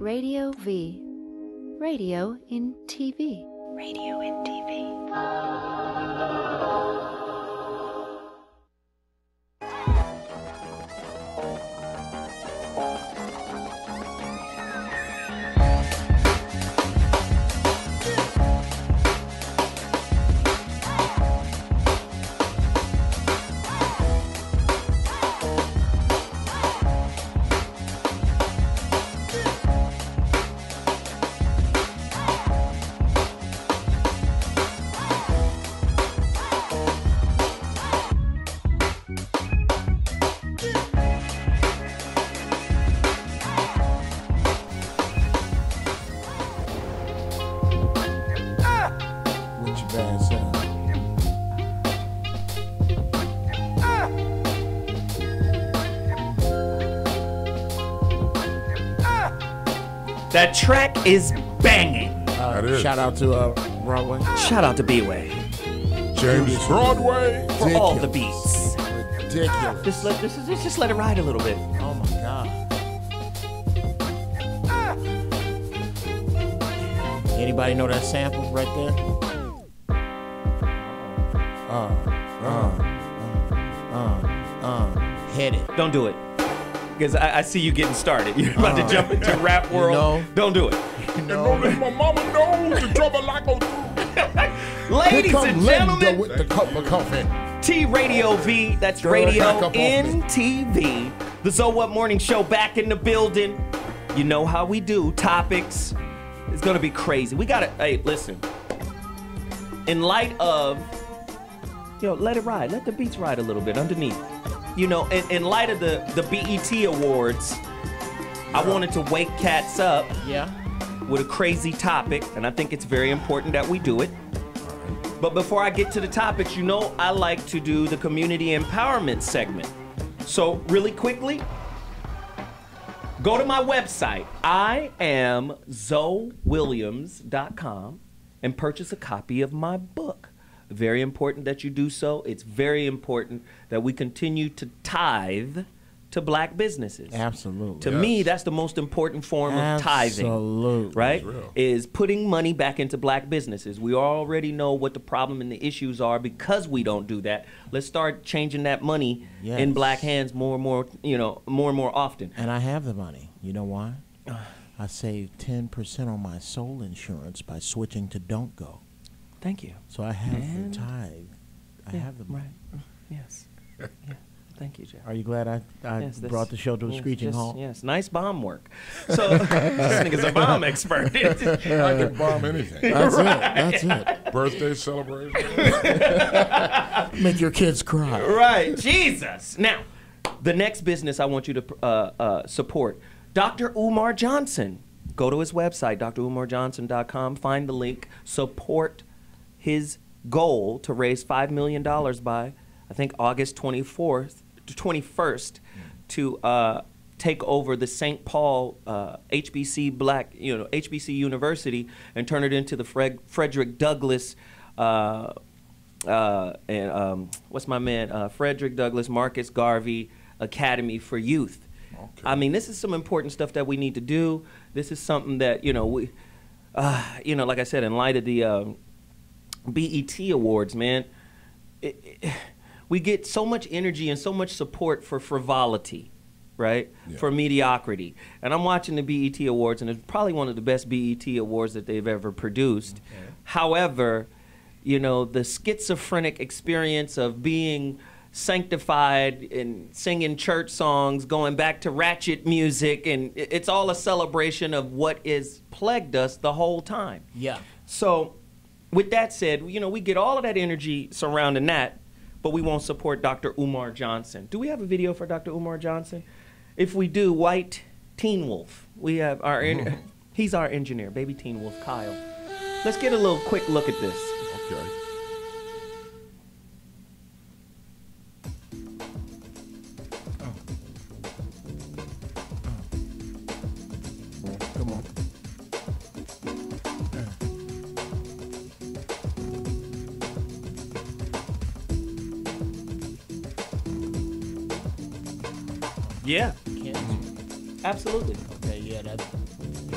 Radio V. Radio in TV. Radio in TV. That track is banging. Shout out to Broadway. Shout out to B-Way. James Broadway. For all the beats. Ridiculous. Just let it ride a little bit. Oh my God. Anybody know that sample right there? Hit it. Don't do it. Because I see you getting started. You're about to jump into rap world. You know, don't do it. No. My mama knows the trouble I go through. Ladies and gentlemen, with the cup of coffee. T Radio V, that's Girl, Radio back up in off TV. The So What Morning Show back in the building. You know how we do. Topics. It's going to be crazy. We got to, hey, listen. In light of, let it ride. Let the beats ride a little bit underneath. In light of the BET Awards, I wanted to wake cats up with a crazy topic, and I think it's very important that we do it. But before I get to the topics, I like to do the community empowerment segment. So really quickly, go to my website, IamZoeWilliams.com, and purchase a copy of my book. Very important that you do so. It's very important that we continue to tithe to black businesses. Absolutely. To me, that's the most important form of tithing. Absolutely. Right? Is putting money back into black businesses. We already know what the problem and the issues are because we don't do that. Let's start changing that money in black hands more and more, more and more often. And I have the money. You know why? I saved 10% on my soul insurance by switching to Don't Go. Thank you. So I have the tithe. I have the money. Right. Yes. Yeah. Thank you, Jeff. Are you glad I brought the show to a screeching halt? Yes. Nice bomb work. So this nigga's a bomb expert. I can bomb anything. That's it. Birthday celebration. Make your kids cry. Right. Jesus. Now, the next business I want you to support, Dr. Umar Johnson. Go to his website, drumarjohnson.com. Find the link. Support his goal to raise $5 million by, I think, August 21st to take over the St. Paul HBC HBC University and turn it into the Frederick Douglass Frederick Douglass Marcus Garvey Academy for Youth. Okay. I mean, this is some important stuff that we need to do. This is something that, we, like I said, in light of the BET Awards, man, we get so much energy and so much support for frivolity, right? Yeah. For mediocrity. And I'm watching the BET Awards, and it's probably one of the best BET Awards that they've ever produced. Okay. However, the schizophrenic experience of being sanctified and singing church songs, going back to ratchet music, and it's all a celebration of what has plagued us the whole time. Yeah. So with that said, we get all of that energy surrounding that, but we won't support Dr. Umar Johnson. Do we have a video for Dr. Umar Johnson? If we do, White Teen Wolf. We have he's our engineer, baby Teen Wolf, Kyle. Let's get a little quick look at this. Okay. Come on. Yeah. Absolutely. Okay, yeah,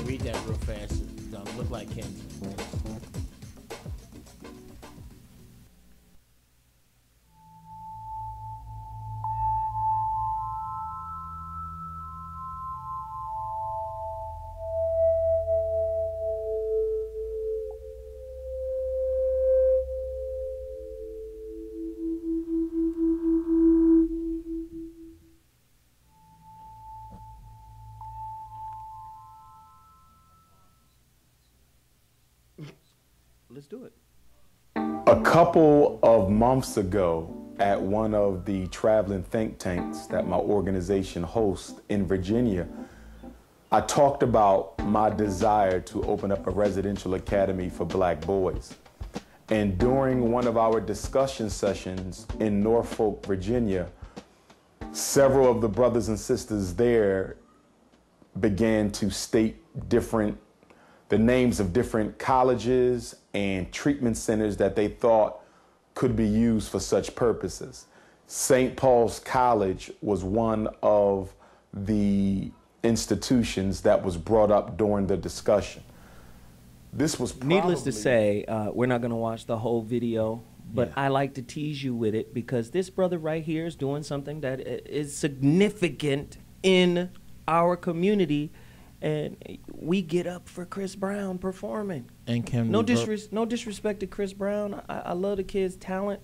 Read that real fast. It don't look like him. Let's do it. A couple of months ago, at one of the traveling think tanks that my organization hosts in Virginia, I talked about my desire to open up a residential academy for black boys. And during one of our discussion sessions in Norfolk, Virginia, several of the brothers and sisters there began to state the names of different colleges and treatment centers that they thought could be used for such purposes. St. Paul's College was one of the institutions that was brought up during the discussion. This was probably... Needless to say, we're not going to watch the whole video, but I like to tease you with it because this brother right here is doing something that is significant in our community. And we get up for Chris Brown performing. And can no disrespect to Chris Brown. I love the kid's talent,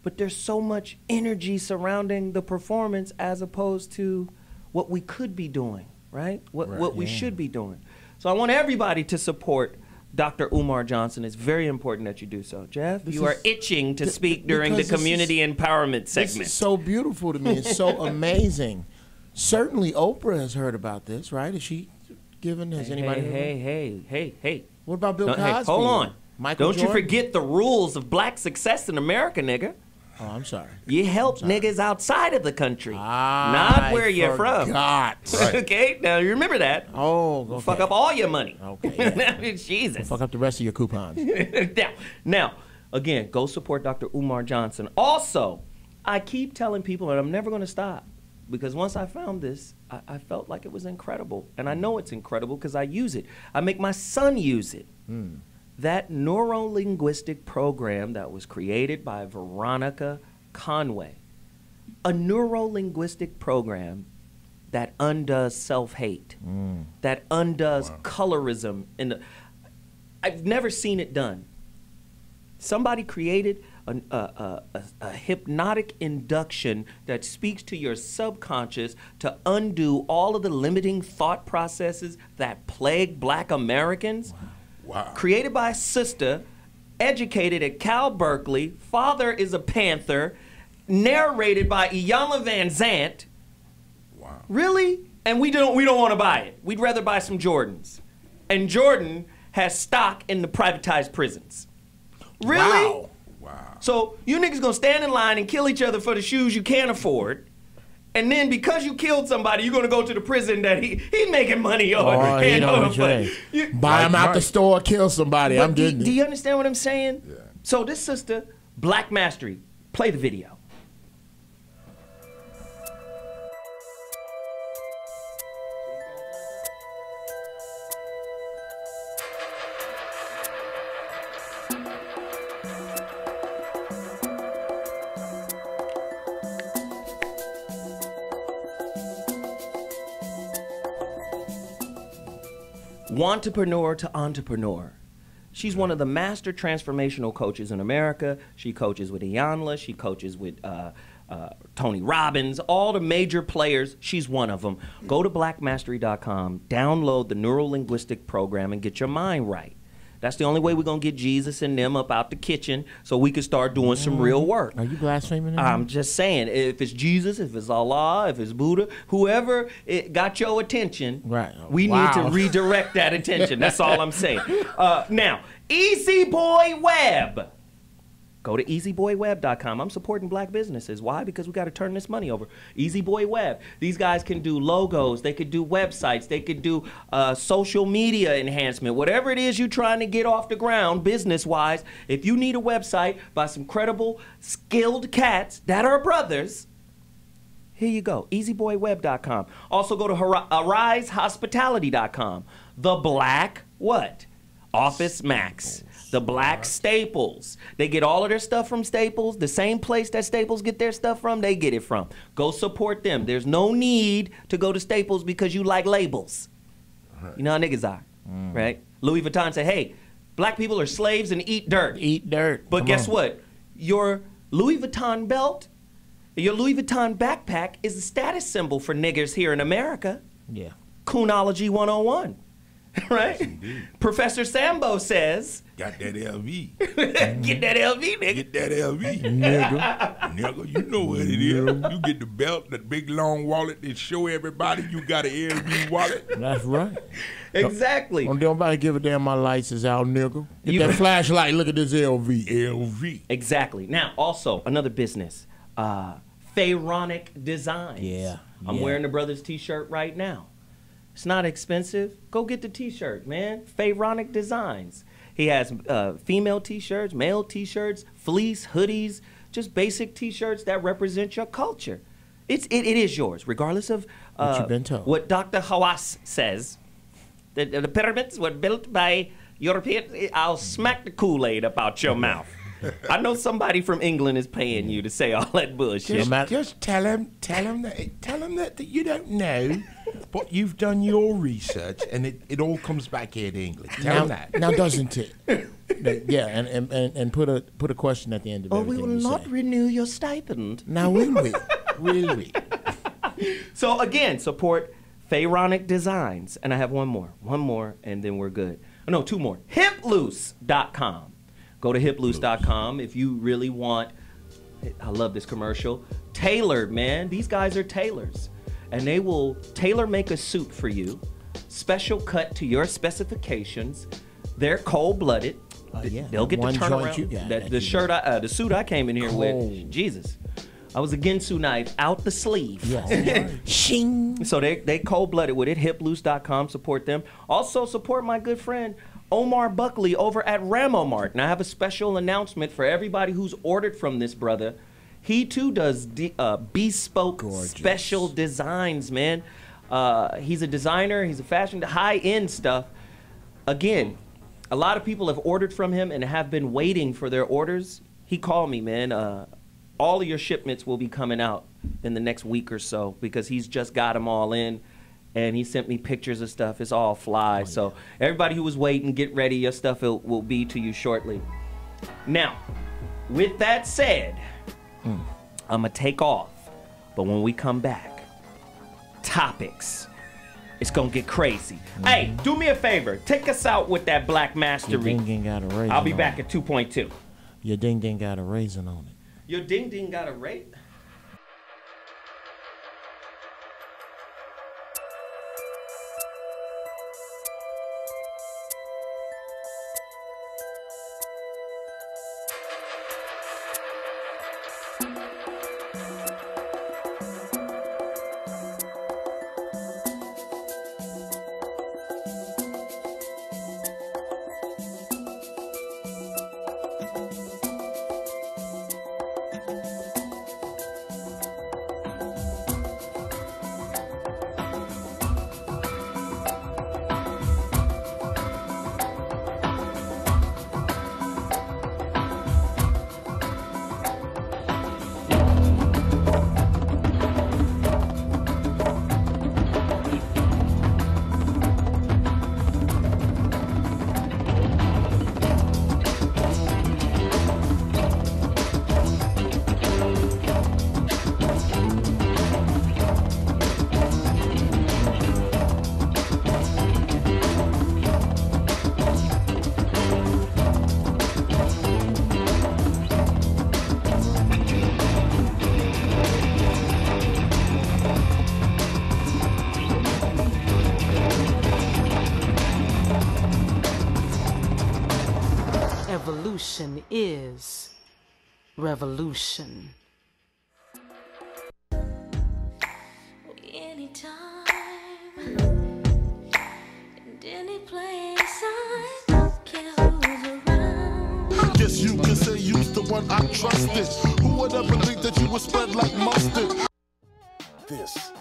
but there's so much energy surrounding the performance as opposed to what we could be doing, right? What we should be doing. So I want everybody to support Dr. Umar Johnson. It's very important that you do so. Jeff, you are itching to speak during the community empowerment segment. This is so beautiful to me. It's so amazing. Certainly Oprah has heard about this, right? Is she given? Has anybody? Hey. What about Bill Cosby? Hey, hold on. Michael Don't Jordan? You forget the rules of black success in America, nigga. Oh, I'm sorry. You help niggas outside of the country, not where you're from. Right. Okay, now you remember that. Oh, okay. Fuck up all your money. Okay. Yeah. Jesus. Fuck up the rest of your coupons. now, again, go support Dr. Umar Johnson. Also, I keep telling people, and I'm never going to stop, because once I found this, I felt like it was incredible. And I know it's incredible because I use it. I make my son use it. That neuro-linguistic program that was created by Veronica Conway, a neuro-linguistic program that undoes self-hate, that undoes colorism. I've never seen it done. Somebody created a hypnotic induction that speaks to your subconscious to undo all of the limiting thought processes that plague black Americans. Wow. Created by a sister, educated at Cal Berkeley, father is a Panther, narrated by Iyanla Van Zant. Wow. Really? And we don't want to buy it. We'd rather buy some Jordans. And Jordan has stock in the privatized prisons. Really? Wow. So you niggas gonna stand in line and kill each other for the shoes you can't afford. And then because you killed somebody, you're gonna go to the prison that he's making money on. Buy him out the store, kill somebody. I'm getting Do you understand what I'm saying? Yeah. So this sister, Black Mastery, play the video. Wantrepreneur to entrepreneur. She's one of the master transformational coaches in America. She coaches with Iyanla. She coaches with Tony Robbins, all the major players. She's one of them. Go to blackmastery.com, download the neuro-linguistic program, and get your mind right. That's the only way we're going to get Jesus and them up out the kitchen so we can start doing some real work. Are you blaspheming? I'm just saying, if it's Jesus, if it's Allah, if it's Buddha, whoever got your attention, we need to redirect that attention. That's all I'm saying. Now, Easy Boy Web. Go to easyboyweb.com. I'm supporting black businesses. Why? Because we got to turn this money over. Easy Boy Web. These guys can do logos. They could do websites. They could do social media enhancement. Whatever it is you're trying to get off the ground business-wise, if you need a website by some credible, skilled cats that are brothers, Here you go, easyboyweb.com. Also go to arisehospitality.com. The Black what? Office Max. The Black Staples. They get all of their stuff from Staples. The same place that Staples get their stuff from, they get it from. Go support them. There's no need to go to Staples because you like labels. You know how niggas are, right? Louis Vuitton say, hey, black people are slaves and eat dirt. Eat dirt. But Come guess on. what? Your Louis Vuitton belt, your Louis Vuitton backpack is a status symbol for niggers here in America. Yeah. Coonology 101, right? Professor Sambo says, Got that LV. get that LV, nigga. Get that LV. Nigga, you know what it is. You get the belt, the big long wallet that show everybody you got an LV wallet. That's right. Exactly. Don't nobody give a damn my lights is out, nigga. Get You- that flashlight, look at this LV. LV. Exactly. Now, also, another business, Pharaonic Designs. Yeah, I'm yeah. wearing the brother's t-shirt right now. It's not expensive. Go get the t-shirt, man. Pharaonic Designs. He has female t-shirts, male t-shirts, fleece, hoodies, just basic t-shirts that represent your culture. It is yours, regardless of What you've been told. what Dr. Hawass says. The pyramids were built by Europeans. I'll smack the Kool-Aid up out your mouth. I know somebody from England is paying you to say all that bullshit. Just tell him that you don't know, but you've done your research and it all comes back here to England. Tell him that. Now doesn't it? Yeah, and put a question at the end of Or we everything will you not say. renew your stipend. Now will we? Will we? So again, support Pharaonic Designs. And I have one more, and then we're good. Oh, no, two more. Hiploose.com. Go to hiploose.com if you really want, I love this commercial, tailored, man. These guys are tailors. And they will tailor make a suit for you, special cut to your specifications. They're cold-blooded. Yeah, They'll get to one turn joint around. you got The you shirt, the suit I came in here with, Cold. Jesus. I was a Ginsu knife out the sleeve. Yes. Shing. So they cold-blooded with it. Hiploose.com, support them. Also support my good friend Omar Buckley over at Ramomart. Now I have a special announcement for everybody who's ordered from this brother. He too does bespoke special designs, man. He's a designer. He's a fashion, high-end stuff. Again, a lot of people have ordered from him and have been waiting for their orders. He called me, man. All of your shipments will be coming out in the next week or so because he's just got them all in. And he sent me pictures of stuff. It's all fly. So everybody who was waiting, get ready. Your stuff will be to you shortly. Now, with that said, I'm going to take off. But when we come back, topics. It's going to get crazy. Hey, do me a favor. Take us out with that Black Your Mastery. ding ding got a raisin. I'll be on back it. at 2.2. Your ding ding got a raisin on it. Your ding ding got a rate? Evolution is revolution. Anytime and any place, I don't care who's around. Guess you can say you's the one I trusted. Who would ever think that you would spread like mustard? This is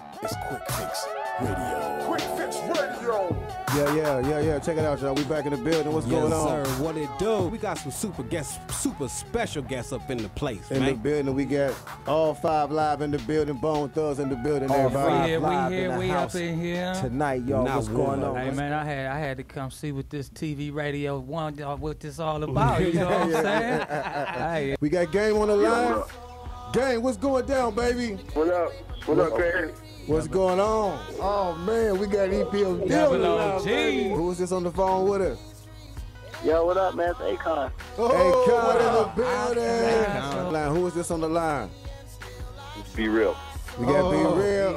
Quick Fix Radio. Quick Fix Radio. Yeah. Check it out, y'all. We back in the building. What's going on? Yes, sir. What it do? We got some super special guests up in the place, In man. the building, we got all 5 live in the building. Bone Thugs in the building. All Everybody. We up in here Tonight, y'all. Now What's going on? Hey man, I had to come see what this TV radio what this all about. You know what I'm saying? Hey. We got Game on the line. Game, what's going down, baby? What up? What up, man? What's going on? Oh man, we got EPO Double G. Who's this on the phone with us? Yo, what up, man? It's Akon. Akon in the building. Who is this on the line? Be real. We got Be Real.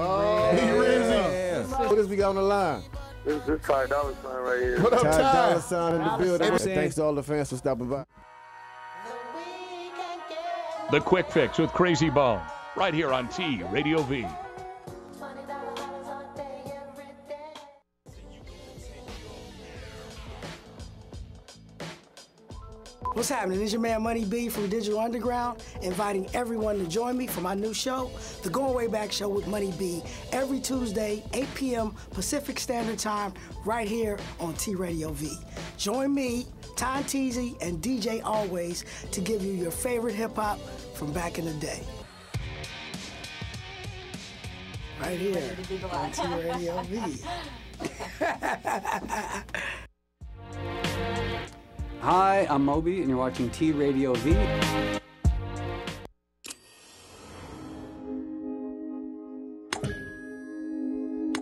What is we got on the line? This is Ty Dolla $ign right here. What up, Ty Dolla $ign in the building. Thanks to all the fans for stopping by. The Quick Fix with Crazy Bone, right here on T Radio V. What's happening? It's your man Money B from Digital Underground, inviting everyone to join me for my new show, The Going Way Back Show with Money B, every Tuesday, 8 p.m. Pacific Standard Time, right here on T Radio V. Join me, Ty Teasy, and DJ Always to give you your favorite hip-hop from back in the day. Right here on T Radio V. Hi, I'm Moby, and you're watching T Radio V.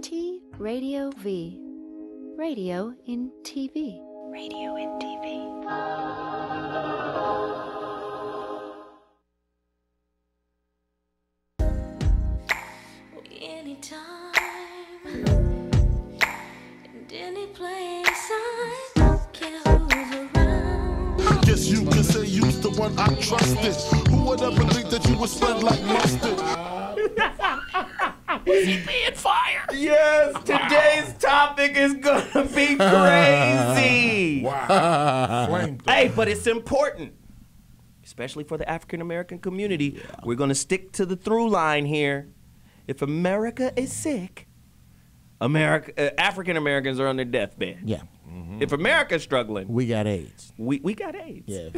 T Radio V. Radio in TV. Radio in TV. Anytime and any place, I don't care who's around. Guess you can say you's the one I trusted. Who would ever think that you would spread like mustard? Was he being fired? Yes, today's topic is gonna be crazy. Wow. Hey, but it's important, especially for the African American community. Yeah. We're gonna stick to the through line here. If America is sick, African Americans are on their deathbed. Yeah. Mm-hmm. If America's struggling, we got AIDS. We got AIDS. Yeah.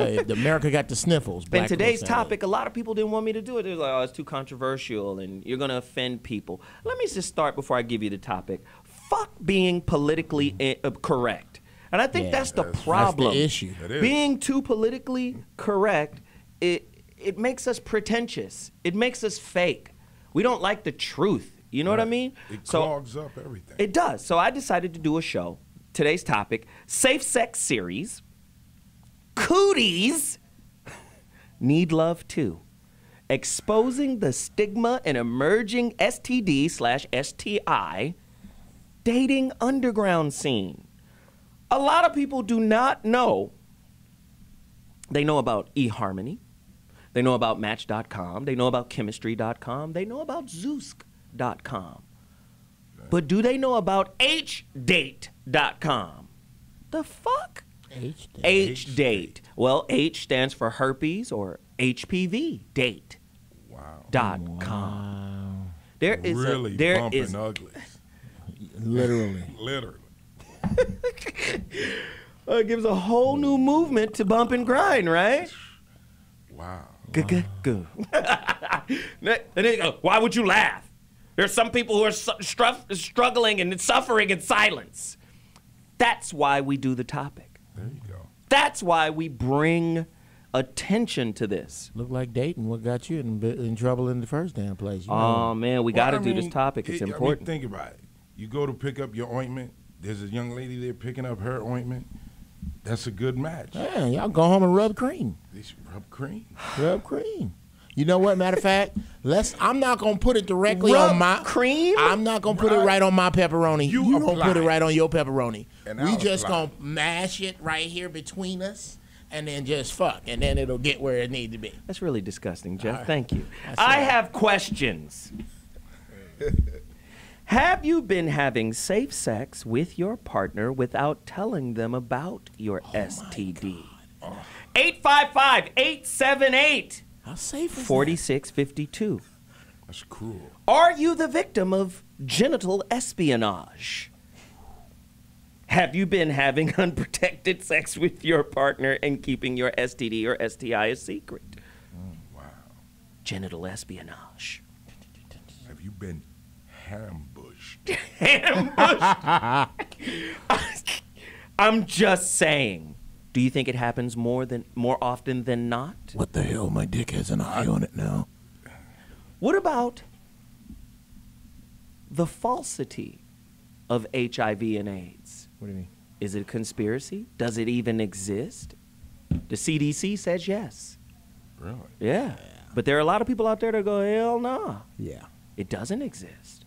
If America got the sniffles. And today's topic, a lot of people didn't want me to do it. They're like, oh, it's too controversial and you're going to offend people. Let me just start before I give you the topic. Fuck being politically correct. And I think that's the problem. That's the issue. Being too politically correct, it makes us pretentious. It makes us fake. We don't like the truth. You know what I mean? It clogs up everything. It does. So I decided to do a show. Today's topic, safe sex series, cooties need love too. Exposing the stigma and emerging STD/STI dating underground scene. A lot of people do not know. They know about eHarmony. They know about Match.com. They know about Chemistry.com. They know about Zoosk.com. But do they know about HDate.com? The fuck? HDate. Well, H stands for herpes or HPV date. .com. Wow. There is really there bumping is ugly. Literally. It gives a whole new movement to bump and grind, right? Wow. And then they go, why would you laugh? There's some people who are struggling and suffering in silence. That's why we do the topic. There you go. That's why we bring attention to this. Look like dating. What got you in trouble in the first damn place? You know? Oh, man, we got to do this topic. It's important. Think about it. You go to pick up your ointment. There's a young lady there picking up her ointment. That's a good match. Yeah, y'all go home and rub cream. They should rub cream. Rub cream. You know what? Matter of fact, I'm not gonna put it directly on my cream. I'm not gonna put it right on my pepperoni. You gonna put it right on your pepperoni. And we just gonna mash it right here between us, and then just fuck, and then it'll get where it needs to be. That's really disgusting, Jeff. Right. Thank you. I have questions. Have you been having safe sex with your partner without telling them about your STD? 855-878. How safe is 4652. That's cruel. Are you the victim of genital espionage? Have you been having unprotected sex with your partner and keeping your STD or STI a secret? Wow. Genital espionage. Have you been ambushed? Ambushed? I'm just saying. Do you think it happens more often than not? What the hell? My dick has an eye on it now. What about the falsity of HIV and AIDS? What do you mean? Is it a conspiracy? Does it even exist? The CDC says yes. Really? Yeah. But there are a lot of people out there that go, hell no. Yeah. It doesn't exist.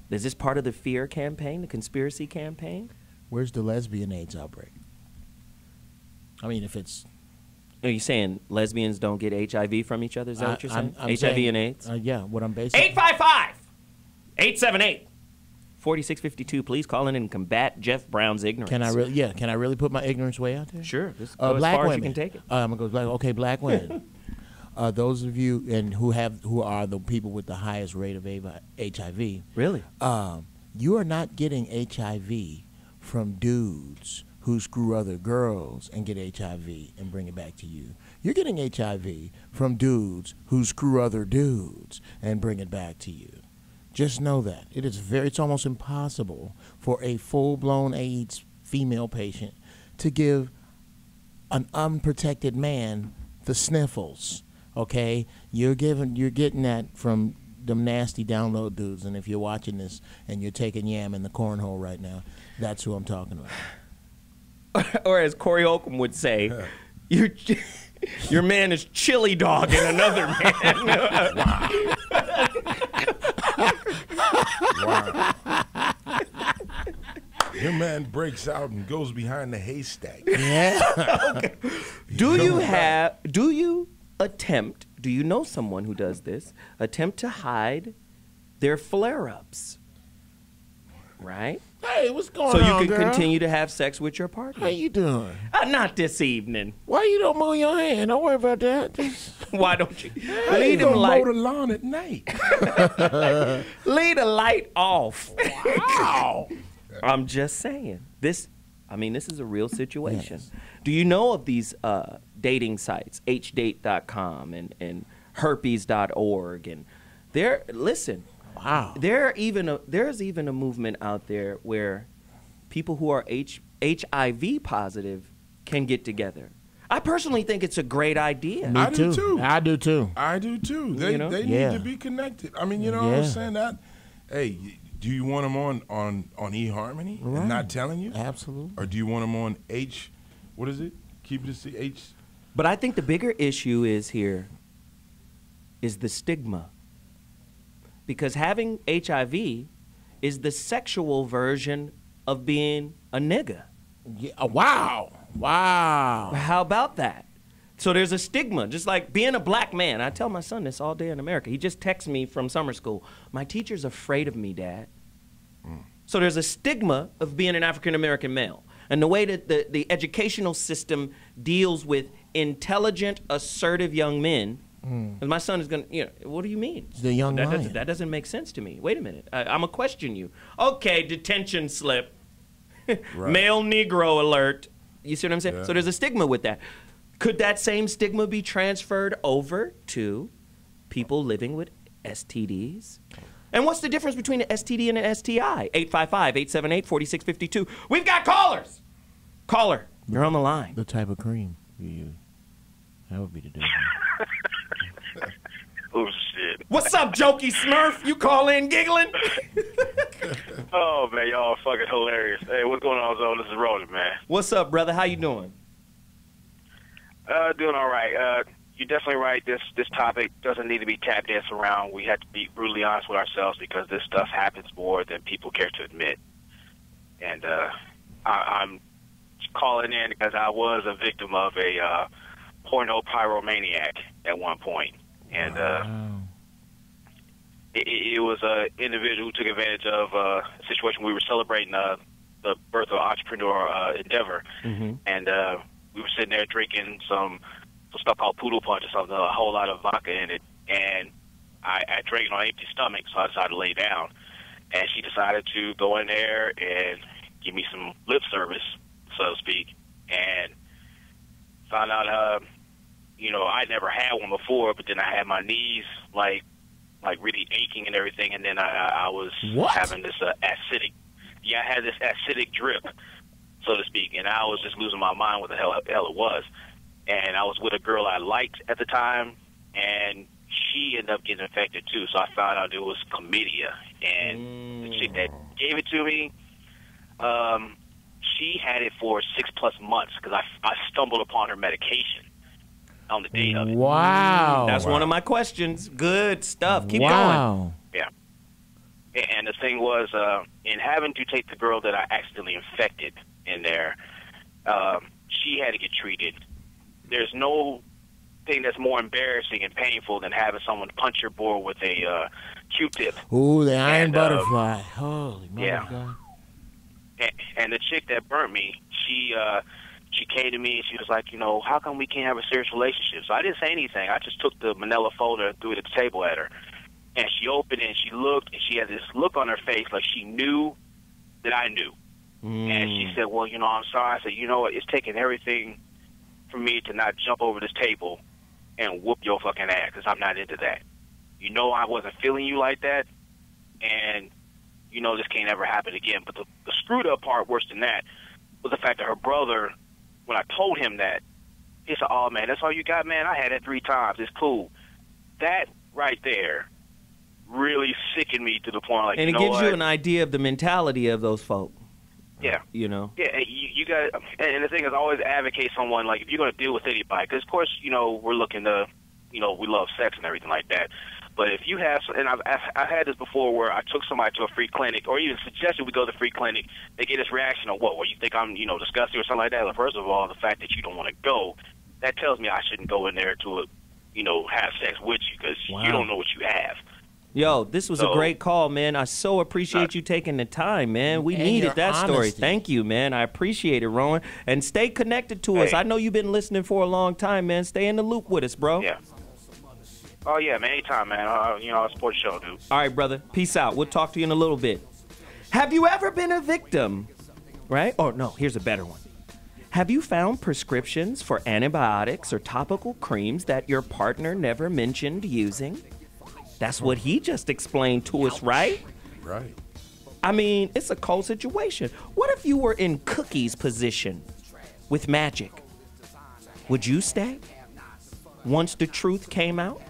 Is this part of the fear campaign, the conspiracy campaign? Where's the lesbian AIDS outbreak? I mean, if it's... Are you saying lesbians don't get HIV from each other? Is that what you're saying? I'm HIV saying, and AIDS? Yeah, what I'm basically... 855-878-4652. Please call in and combat Jeff Brown's ignorance. Can I really? Yeah, can I really put my ignorance way out there? Sure. This go as black far women. as you can take it. I'm gonna go black. Okay, black women. Those of you and who are the people with the highest rate of HIV. Really? You are not getting HIV from dudes who screw other girls and get HIV and bring it back to you. You're getting HIV from dudes who screw other dudes and bring it back to you. Just know that. It's almost impossible for a full-blown AIDS female patient to give an unprotected man the sniffles. Okay? You're getting that from them nasty download dudes, and if you're watching this and you're taking yam in the cornhole right now, that's who I'm talking about. Or as Corey Holcomb would say, your man is chili dogging another man. Wow. Your man breaks out and goes behind the haystack. Yeah. Okay. Do you know someone who does this, attempt to hide their flare-ups? Right? Hey, what's going on, So you can girl? continue to have sex with your partner. How you doing? Not this evening. Why you don't move your hand? Don't worry about that. Why don't you? Hey, Leave them light. mow the lawn at night. Leave the light off. Wow. I'm just saying. This is a real situation. Yes. Do you know of these dating sites, hdate.com and herpes.org, and listen. Wow. There's even a movement out there where people who are HIV positive can get together. I personally think it's a great idea. I do too. I do too. I do too. They need to be connected. I mean, you know what I'm saying? That, hey, do you want them on eHarmony and not telling you? Absolutely. Or do you want them on what is it? Keep it to H. But I think the bigger issue is the stigma. Because having HIV is the sexual version of being a nigga. Yeah, wow. How about that? So there's a stigma, just like being a black man. I tell my son this all day in America. He just texts me from summer school. My teacher's afraid of me, Dad. So there's a stigma of being an African-American male. And the way that the educational system deals with intelligent, assertive young men, and my son is going to, what do you mean? The young lion. That doesn't make sense to me. Wait a minute. I'm going to question you. Okay, detention slip. Male Negro alert. You see what I'm saying? Yeah. So there's a stigma with that. Could that same stigma be transferred over to people living with STDs? And what's the difference between an STD and an STI? 855-878-4652. We've got callers. Caller, you're on the line. The type of cream you use. That would be the difference. Oh, shit. What's up, jokey Smurf? You call in giggling? Oh, man, y'all fucking hilarious. Hey, what's going on, Zone? This is Roland, man. What's up, brother? How you doing? Doing all right. You're definitely right. This topic doesn't need to be tap danced around. We have to be brutally honest with ourselves because this stuff happens more than people care to admit. And I'm calling in because I was a victim of a porno pyromaniac at one point. And it was an individual who took advantage of a situation. We were celebrating the birth of entrepreneur endeavor. Mm-hmm. And we were sitting there drinking some stuff called poodle punch or something, a whole lot of vodka in it. And I drank on an empty stomach, so I decided to lay down. And she decided to go in there and give me some lip service, so to speak, and found out, you know, I never had one before, but then I had my knees like really aching and everything, and then I was having this acidic, I had this acidic drip, so to speak, and I was just losing my mind what the hell it was. And I was with a girl I liked at the time, and she ended up getting infected too, so I found out it was chlamydia. And the chick that gave it to me, she had it for 6+ months because I stumbled upon her medication on the day of it. Wow. That's one of my questions. Good stuff. Keep going. Yeah. And the thing was, in having to take the girl that I accidentally infected in there, she had to get treated. There's no thing that's more embarrassing and painful than having someone punch your board with a Q-tip. Ooh, the iron butterfly. Holy yeah. And the chick that burnt me, she came to me and she was like, you know, how come we can't have a serious relationship? So I didn't say anything. I just took the manila folder and threw it at the table at her. And she opened it and she looked, and she had this look on her face like she knew that I knew. And she said, well, you know, I'm sorry. I said, you know what, it's taking everything for me to not jump over this table and whoop your fucking ass, because I'm not into that. You know I wasn't feeling you like that, and you know this can't ever happen again. But the screwed up part, worse than that, was the fact that her brother, when I told him that, he said, oh, man, that's all you got, man? I had it 3 times. It's cool. That right there really sickened me to the point, like, and you it know gives what? you an idea of the mentality of those folk. Yeah. You know? Yeah, you got, and the thing is, I always advocate someone, like, if you're going to deal with anybody, because, of course, you know, we're looking to, you know, we love sex and everything like that. But if you have, and I've had this before where I took somebody to a free clinic, or even suggested we go to the free clinic, they get this reaction of, what, well, you think I'm, you know, disgusting or something like that? Well, first of all, the fact that you don't want to go, that tells me I shouldn't go in there to, you know, have sex with you, because you don't know what you have. Yo, this was a great call, man. I so appreciate you taking the time, man. We needed that story. Thank you, man. I appreciate it, Rowan. And stay connected to us. I know you've been listening for a long time, man. Stay in the loop with us, bro. Yeah. Oh, yeah, man. Anytime, man. You know, I support the show, dude. All right, brother. Peace out. We'll talk to you in a little bit. Have you ever been a victim, right? Oh, no, here's a better one. Have you found prescriptions for antibiotics or topical creams that your partner never mentioned using? That's what he just explained to us, right? Right. I mean, it's a cold situation. What if you were in Cookie's position with Magic? Would you stay once the truth came out?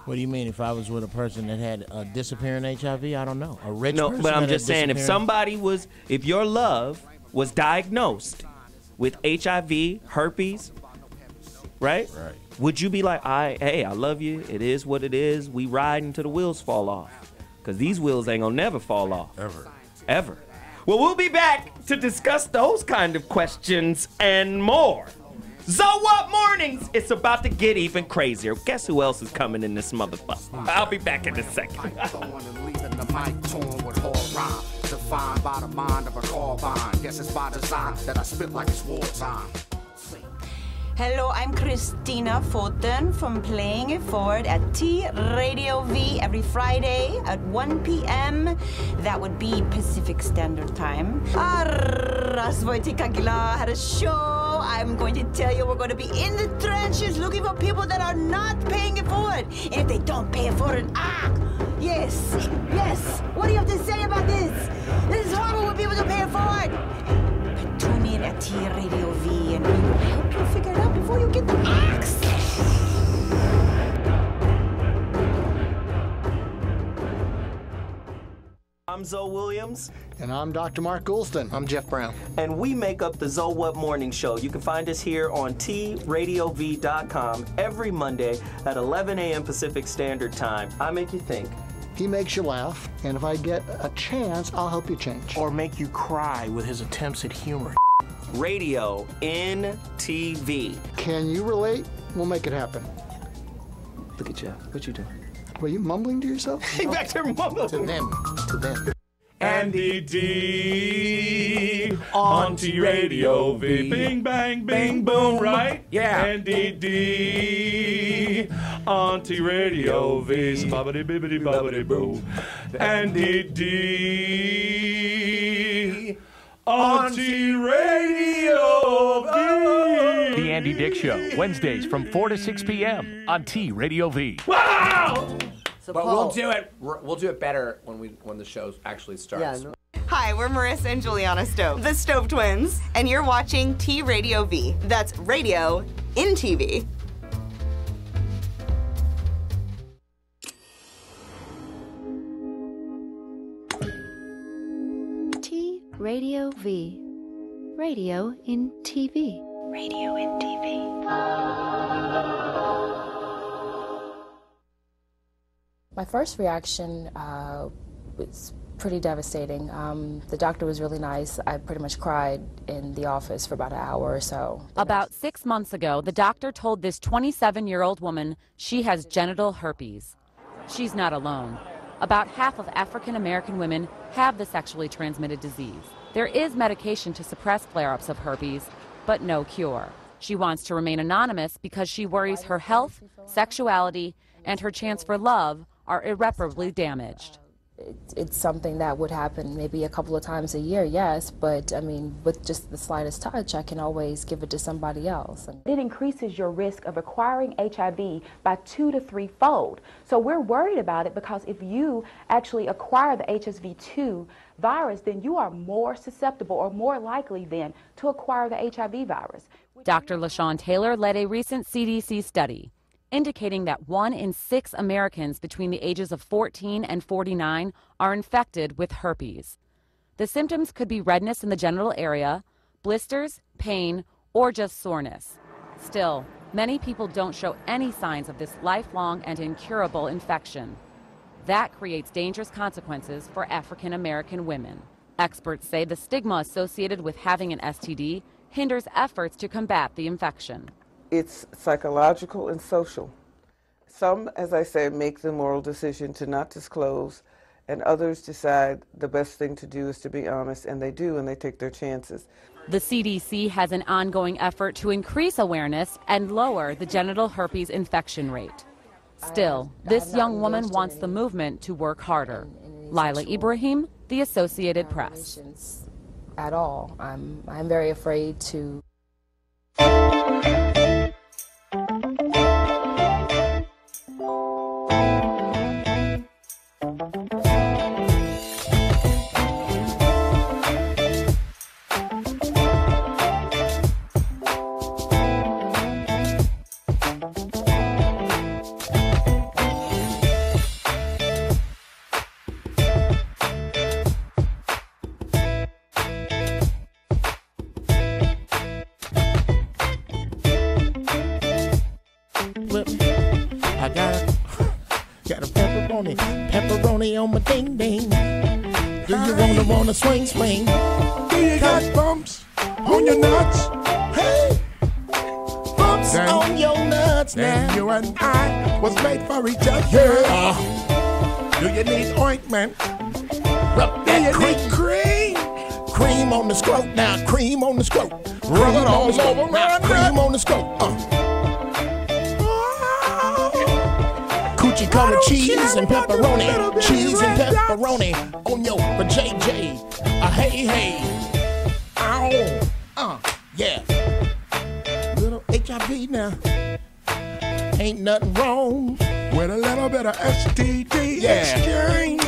What do you mean? If I was with a person that had a disappearing HIV? I don't know. A rich person? No, but I'm just saying, if somebody was, if your love was diagnosed with HIV, herpes, right? Right. Would you be like, hey, I love you. It is what it is. We ride until the wheels fall off. Because these wheels ain't going to never fall off. Ever. Well, we'll be back to discuss those kind of questions and more. So what mornings? It's about to get even crazier. Guess who else is coming in this motherfucker? I'll be back in a second. Defined by the mind of a carbine. Guess it's by design that I spit like it's wartime. Hello, I'm Christina Fulton from Playing It Forward at T Radio V every Friday at 1 p.m. That would be Pacific Standard Time. Rasvoiti Kagila had a show. I'm going to tell you we're going to be in the trenches looking for people that are not paying it forward. And if they don't pay it forward, yes. What do you have to say about this? This is horrible when people don't pay it forward. But tune in at T Radio V and we will help you figure it out before you get the axe. I'm Zoe Williams. And I'm Dr. Mark Goulston. I'm Jeff Brown. And we make up the Zoe What Morning Show. You can find us here on TRadiov.com every Monday at 11 a.m. Pacific Standard Time. I make you think. He makes you laugh, and if I get a chance, I'll help you change. Or make you cry with his attempts at humor. Radio in TV. Can you relate? We'll make it happen. Look at Jeff. What you doing? Were you mumbling to yourself? Hey, back there mumbling. To them. Andy D on T Radio V. Bing, bang, bing, boom, right? Yeah. Andy D on T Radio V. Bobbity bibbity bobbity boo. Andy D on T Radio V. The Andy Dick Show, Wednesdays from 4 to 6 p.m. on T Radio V. Wow! But we'll do it. We'll do it better when the show actually starts. Hi, we're Marissa and Juliana Stove, the Stove Twins, and you're watching T Radio V. That's radio in TV. T Radio V. Radio in TV. Radio in TV. My first reaction was pretty devastating. The doctor was really nice. I pretty much cried in the office for about an hour or so. About 6 months ago, the doctor told this 27-year-old woman she has genital herpes. She's not alone. About half of African American women have the sexually transmitted disease. There is medication to suppress flare-ups of herpes, but no cure. She wants to remain anonymous because she worries her health, sexuality, and her chance for love are irreparably damaged. It's something that would happen maybe a couple of times a year, yes, but I mean, with just the slightest touch, I can always give it to somebody else. It increases your risk of acquiring HIV by 2 to 3-fold. So we're worried about it because if you actually acquire the HSV2 virus, then you are more susceptible or more likely then to acquire the HIV virus. Dr. LaShawn Taylor led a recent CDC study indicating that 1 in 6 Americans between the ages of 14 and 49 are infected with herpes. The symptoms could be redness in the genital area, blisters, pain, or just soreness. Still, many people don't show any signs of this lifelong and incurable infection. That creates dangerous consequences for African American women. Experts say the stigma associated with having an STD hinders efforts to combat the infection. It's psychological and social. Some, as I said, make the moral decision to not disclose, and others decide the best thing to do is to be honest, and they do, and they take their chances. The CDC has an ongoing effort to increase awareness and lower the genital herpes infection rate. Still, this young woman wants the movement to work harder. Lila Ibrahim, The Associated Press. At all. I'm very afraid to. Pepperoni on my ding ding. Do you wanna swing swing? Do you got bumps on your nuts? Hey, bumps on your nuts then now. you and I was made for each other. Do you need ointment? Rub that cream on the scrote now. Cream on the scrote. Rub it all over my cream on the scrote. Coochie color cheese and pepperoni. Cheese and pepperoni on your for JJ. Hey, hey. Ow. Yeah. Little HIV now. Ain't nothing wrong with a little bit of STD exchange.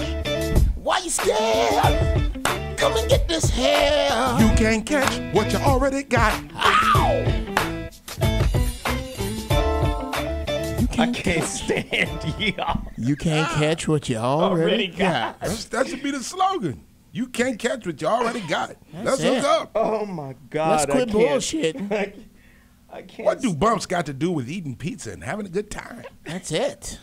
Why you scared? Come and get this hair. You can't catch what you already got. Ow. I can't stand y'all. You can't catch what you already got. That should be the slogan. You can't catch what you already got. Let's it. hook up. Oh my God. Let's quit bullshit. I can't. What do bumps got to do with eating pizza and having a good time? That's it.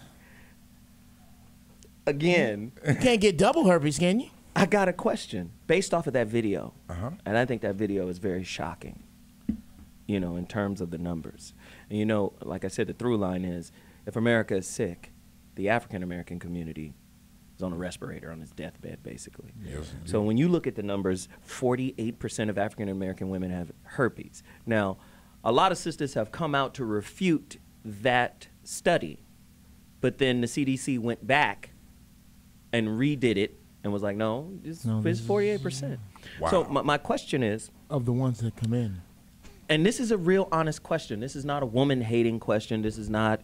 Again. You can't get double herpes, can you? I got a question based off of that video. And I think that video is very shocking, you know, in terms of the numbers. And, you know, like I said, the through line is if America is sick, the African American community is on a respirator on his deathbed, basically. Yes, so when you look at the numbers, 48% of African American women have herpes. Now, a lot of sisters have come out to refute that study But then the CDC went back and redid it and was like, no, it's 48%. Wow. So my question is, of the ones that come in, and this is a real honest question. This is not a woman-hating question. This is not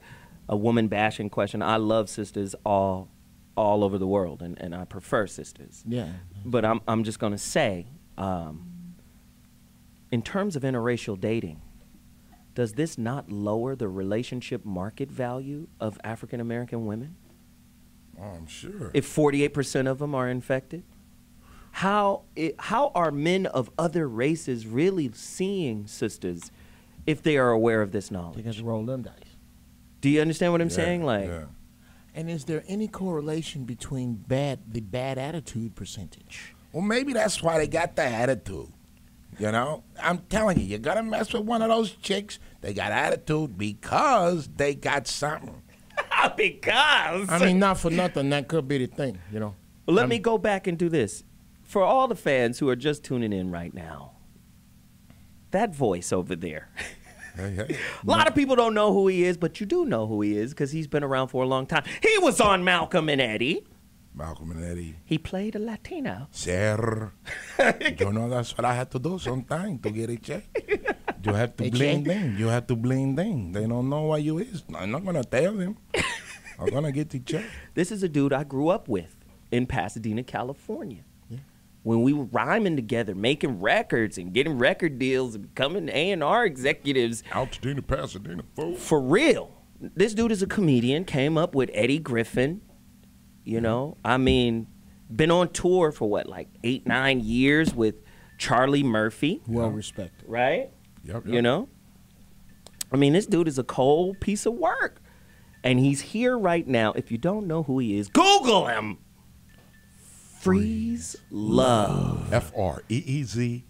a woman-bashing question. I love sisters all over the world, and I prefer sisters. Yeah. But I'm just going to say, in terms of interracial dating, does this not lower the relationship market value of African-American women? Oh, I'm sure. If 48% of them are infected? How are men of other races really seeing sisters if they are aware of this knowledge? They got to roll them dice. Do you understand what I'm saying? Like, and is there any correlation between the bad attitude percentage? Well, maybe that's why they got the attitude. You know, I'm telling you, you gotta mess with one of those chicks. They got attitude because they got something. Because I mean, not for nothing. That could be the thing. You know. Well, let me go back and do this. For all the fans who are just tuning in right now, that voice over there. Hey. A lot of people don't know who he is, but you do know who he is because he's been around for a long time. He was on Malcolm and Eddie. Malcolm and Eddie. He played a Latino. Sir. You know, that's what I had to do sometimes to get a check. You have to blend in. You have to blend in. They don't know what you is. I'm not going to tell them. I'm going to get the check. This is a dude I grew up with in Pasadena, California. When we were rhyming together, making records and getting record deals and becoming A&R executives. Altadena, Pasadena, folks. For real. This dude is a comedian, came up with Eddie Griffin. You know, I mean, been on tour for what, like 8-9 years with Charlie Murphy. Well respected. Right? Yep. You know? I mean, this dude is a cold piece of work. And he's here right now. If you don't know who he is, Google him. Freeze Love. Freezluv.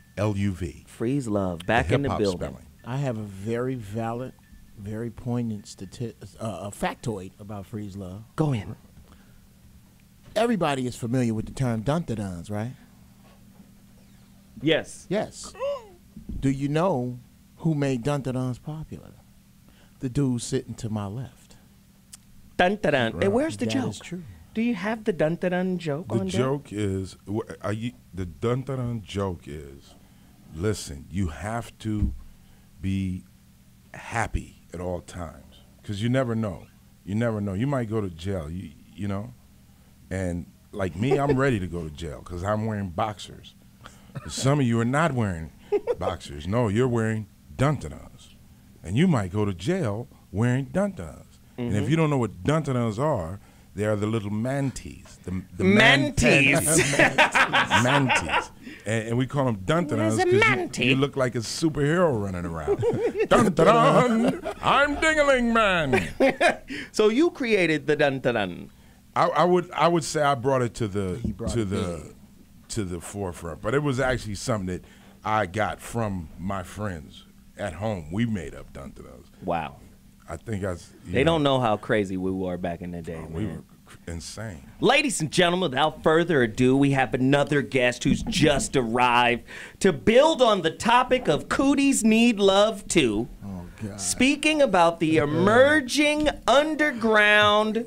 Freeze Love. Back in the building. Spelling. I have a very valid, very poignant factoid about Freeze Love. Go in. Everybody is familiar with the term dun-da-duns, right? Yes. Yes. Do you know who made dun-da-duns popular? The dude sitting to my left. Dun-da-dun. Hey, where's the That joke? is true. Do you have the dun-da-dun joke on The joke is, the dun-dun-dun joke is, listen, you have to be happy at all times because you never know. You never know. You might go to jail, you know? And like me, I'm ready to go to jail because I'm wearing boxers. Some of you are not wearing boxers. No, you're wearing dun-dun-duns. And you might go to jail wearing dun-dun-duns. And if you don't know what dun-dun-duns are, they are the little mantees. The mantees. Mantees. And we call them dun-dun-duns because you look like a superhero running around. Dun-dun-dun, I'm Ding-a-ling Man. So you created the dun-dun-dun. I would say I brought it to the forefront, but it was actually something that I got from my friends at home. We made up dun-dun-duns. Wow. I think they don't know how crazy we were back in the day. We were insane. Ladies and gentlemen, without further ado, we have another guest who's just arrived to build on the topic of Cooties Need Love Too. Oh, God. Speaking about the emerging underground,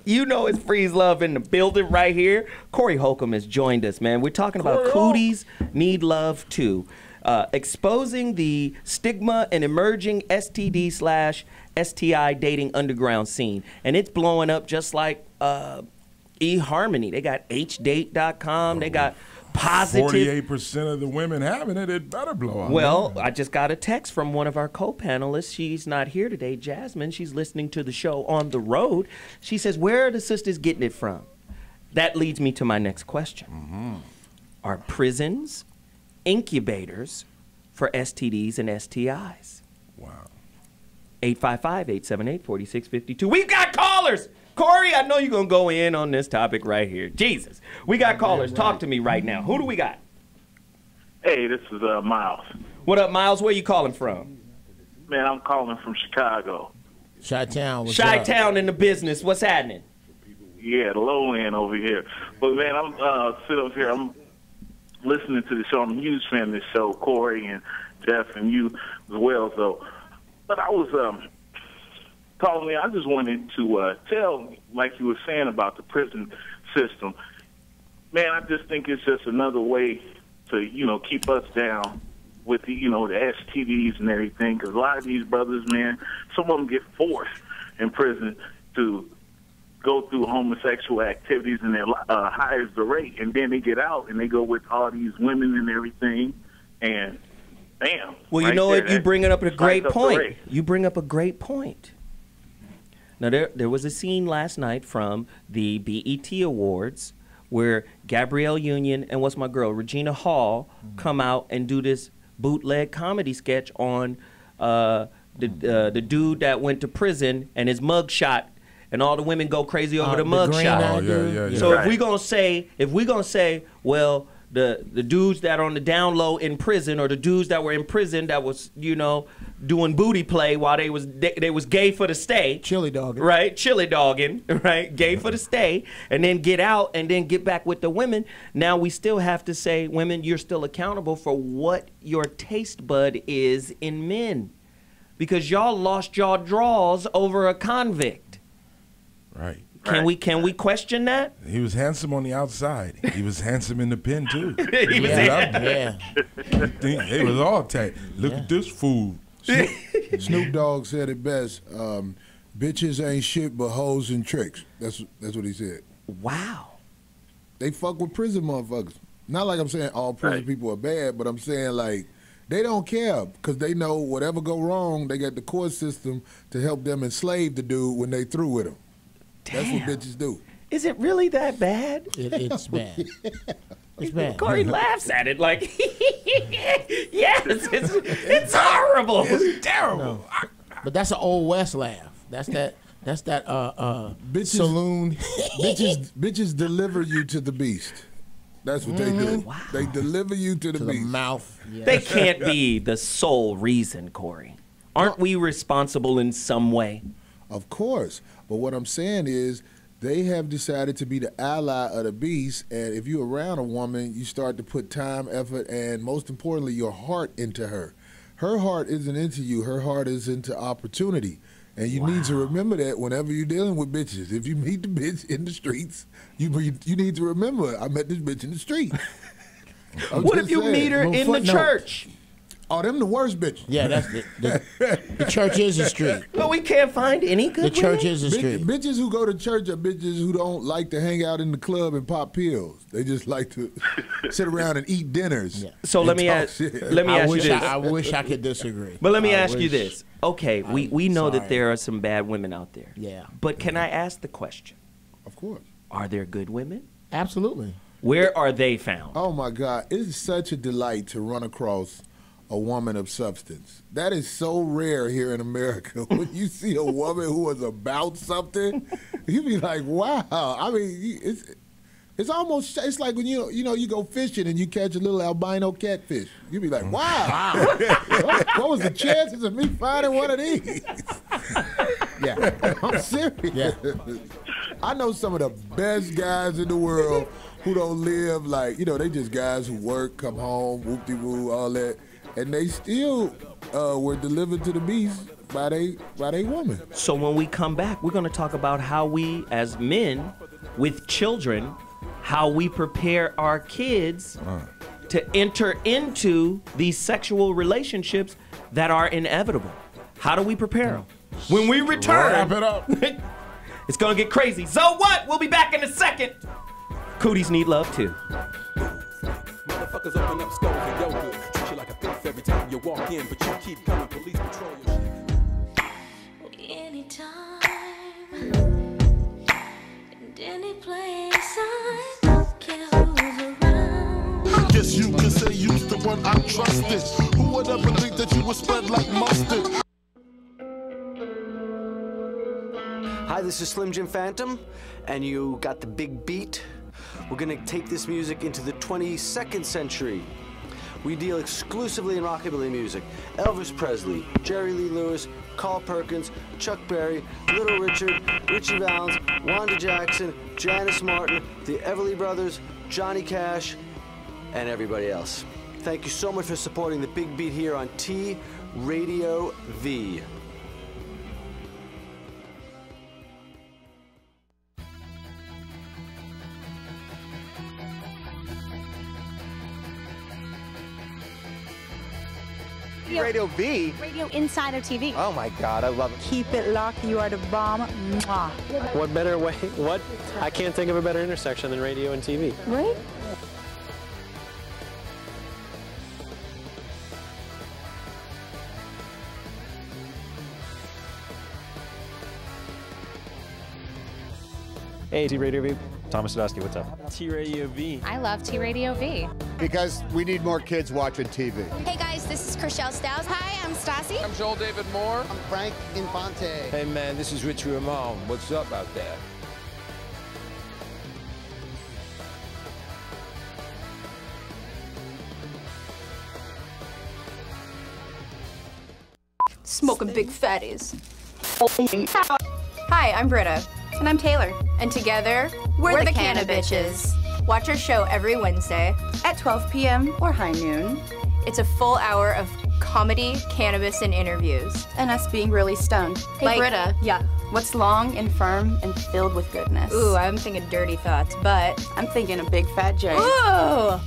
you know it's Freeze Love in the building right here. Corey Holcomb has joined us, man. We're talking about Cooties Need Love Too. Exposing the stigma and emerging STD/STI dating underground scene. And it's blowing up just like eHarmony. They got HDate.com. They got positive. 48% of the women having it. It better blow up. Well, I just got a text from one of our co-panelists. She's not here today, Jasmine. She's listening to the show on the road. She says, where are the sisters getting it from? That leads me to my next question. Are prisons incubators for STDs and STIs? Wow. 855-878-4652. We've got callers. Corey, I know you're going to go in on this topic right here. Jesus. We got callers. Talk to me right now. Who do we got? Hey, this is Miles. What up, Miles? Where you calling from? Man, I'm calling from Chicago. Chi-Town. Chi-Town in the business. What's happening? Yeah, the low end over here. But, man, I'm sitting up here. I'm listening to the show. I'm a huge fan of this show, Corey and Jeff and you as well. So, but I was calling me. I just wanted to tell, like you were saying about the prison system. Man, I just think it's just another way to, you know, keep us down with the, you know, the STDs and everything. Because a lot of these brothers, man, some of them get forced in prison to go through homosexual activities, and they're high as the rate, and then they get out and they go with all these women and everything, and bam. Well, you know what? You bring up a great point. You bring up a great point. Now, there was a scene last night from the BET Awards where Gabrielle Union and what's my girl, Regina Hall, come out and do this bootleg comedy sketch on the dude that went to prison and his mug shot. And all the women go crazy over the mug shot. So if we gonna say, well, the dudes that are on the down low in prison, or the dudes that were in prison that was, you know, doing booty play while they was gay for the stay, chili dogging, right, gay for the stay, and then get out and then get back with the women. Now we still have to say, women, you're still accountable for what your taste bud is in men, because y'all lost y'all draws over a convict. Right. Can we question that? He was handsome on the outside. He was handsome in the pen too. He was It was all tight. Look at this fool. Snoop Dogg said it best. Bitches ain't shit but hoes and tricks. That's what he said. Wow. They fuck with prison motherfuckers. Not like I'm saying all prison people are bad, but I'm saying like they don't care because they know whatever go wrong, they got the court system to help them enslave the dude when they through with him. Damn. That's what bitches do. Is it really that bad? It's bad. It's bad. Corey laughs at it like, yes, it's horrible. It's terrible. No. But that's an old West laugh. That's that bitches, saloon. bitches deliver you to the beast. That's what they do. Wow. They deliver you to the beast. The mouth. Yes. They can't be the sole reason, Corey. Aren't we responsible in some way? Of course. But what I'm saying is they have decided to be the ally of the beast, and if you're around a woman, you start to put time, effort, and most importantly, your heart into her. Her heart isn't into you. Her heart is into opportunity. And you need to remember that whenever you're dealing with bitches. If you meet the bitch in the streets, you need to remember, I met this bitch in the street. What if you meet her in the church? Oh, them the worst bitches. Yeah, that's the church is a street. But we can't find any good The church is a street. Bitches who go to church are bitches who don't like to hang out in the club and pop pills. They just like to sit around and eat dinners. Yeah. So let me ask you this. I wish I could disagree. But let me ask you this. Okay, we know that there are some bad women out there. Yeah. But can I ask the question? Of course. Are there good women? Absolutely. Where are they found? Oh, my God. It is such a delight to run across a woman of substance. That is so rare here in America. When you see a woman who is about something, you be like, wow. I mean, it's almost, it's like when you go fishing and you catch a little albino catfish. You be like, wow. What was the chances of me finding one of these? Yeah, I'm serious. Yeah. I know some of the best guys in the world who don't live like, they just guys who work, come home, whoop-de-woo, all that. And they still were delivered to the beast by they woman. So when we come back, we're going to talk about how we, as men with children, how we prepare our kids to enter into these sexual relationships that are inevitable. How do we prepare them? When we return, wrap it up. It's going to get crazy. So what? We'll be back in a second. Cooties need love too. Motherfuckers open up stores and yoga. Treat you like a thief every time you walk in, but you keep coming. Police patrol your shit. Anytime and any place, I don't care who's around. Guess you can say you's the one I trusted. Who would ever think that you would spread like mustard? Hi, this is Slim Jim Phantom, and you got the big beat. We're gonna take this music into the 22nd century. We deal exclusively in rockabilly music. Elvis Presley, Jerry Lee Lewis, Carl Perkins, Chuck Berry, Little Richard, Richie Valens, Wanda Jackson, Janice Martin, the Everly Brothers, Johnny Cash, and everybody else. Thank you so much for supporting the big beat here on T Radio V. Radio V. Radio inside of TV. Oh my God, I love it. Keep it locked. You are the bomb. Mwah. What better way? What? I can't think of a better intersection than radio and TV. Right? Hey, T Radio V. Thomas Sadowski, what's up? T Radio V. I love T Radio V. Because we need more kids watching TV. Hey guys, this is Chriselle Stiles. Hi, I'm Stassi. I'm Joel David Moore. I'm Frank Infante. Hey man, this is Rich Ramon. What's up out there? Smoking big fatties. Hi, I'm Britta. And I'm Taylor. And together, we're the Cannabitches. Watch our show every Wednesday at 12 p.m. or high noon. It's a full hour of comedy, cannabis, and interviews. And us being really stoned. Hey, Britta. Yeah. What's long and firm and filled with goodness? Ooh, I'm thinking dirty thoughts, but I'm thinking a big fat J. Ooh!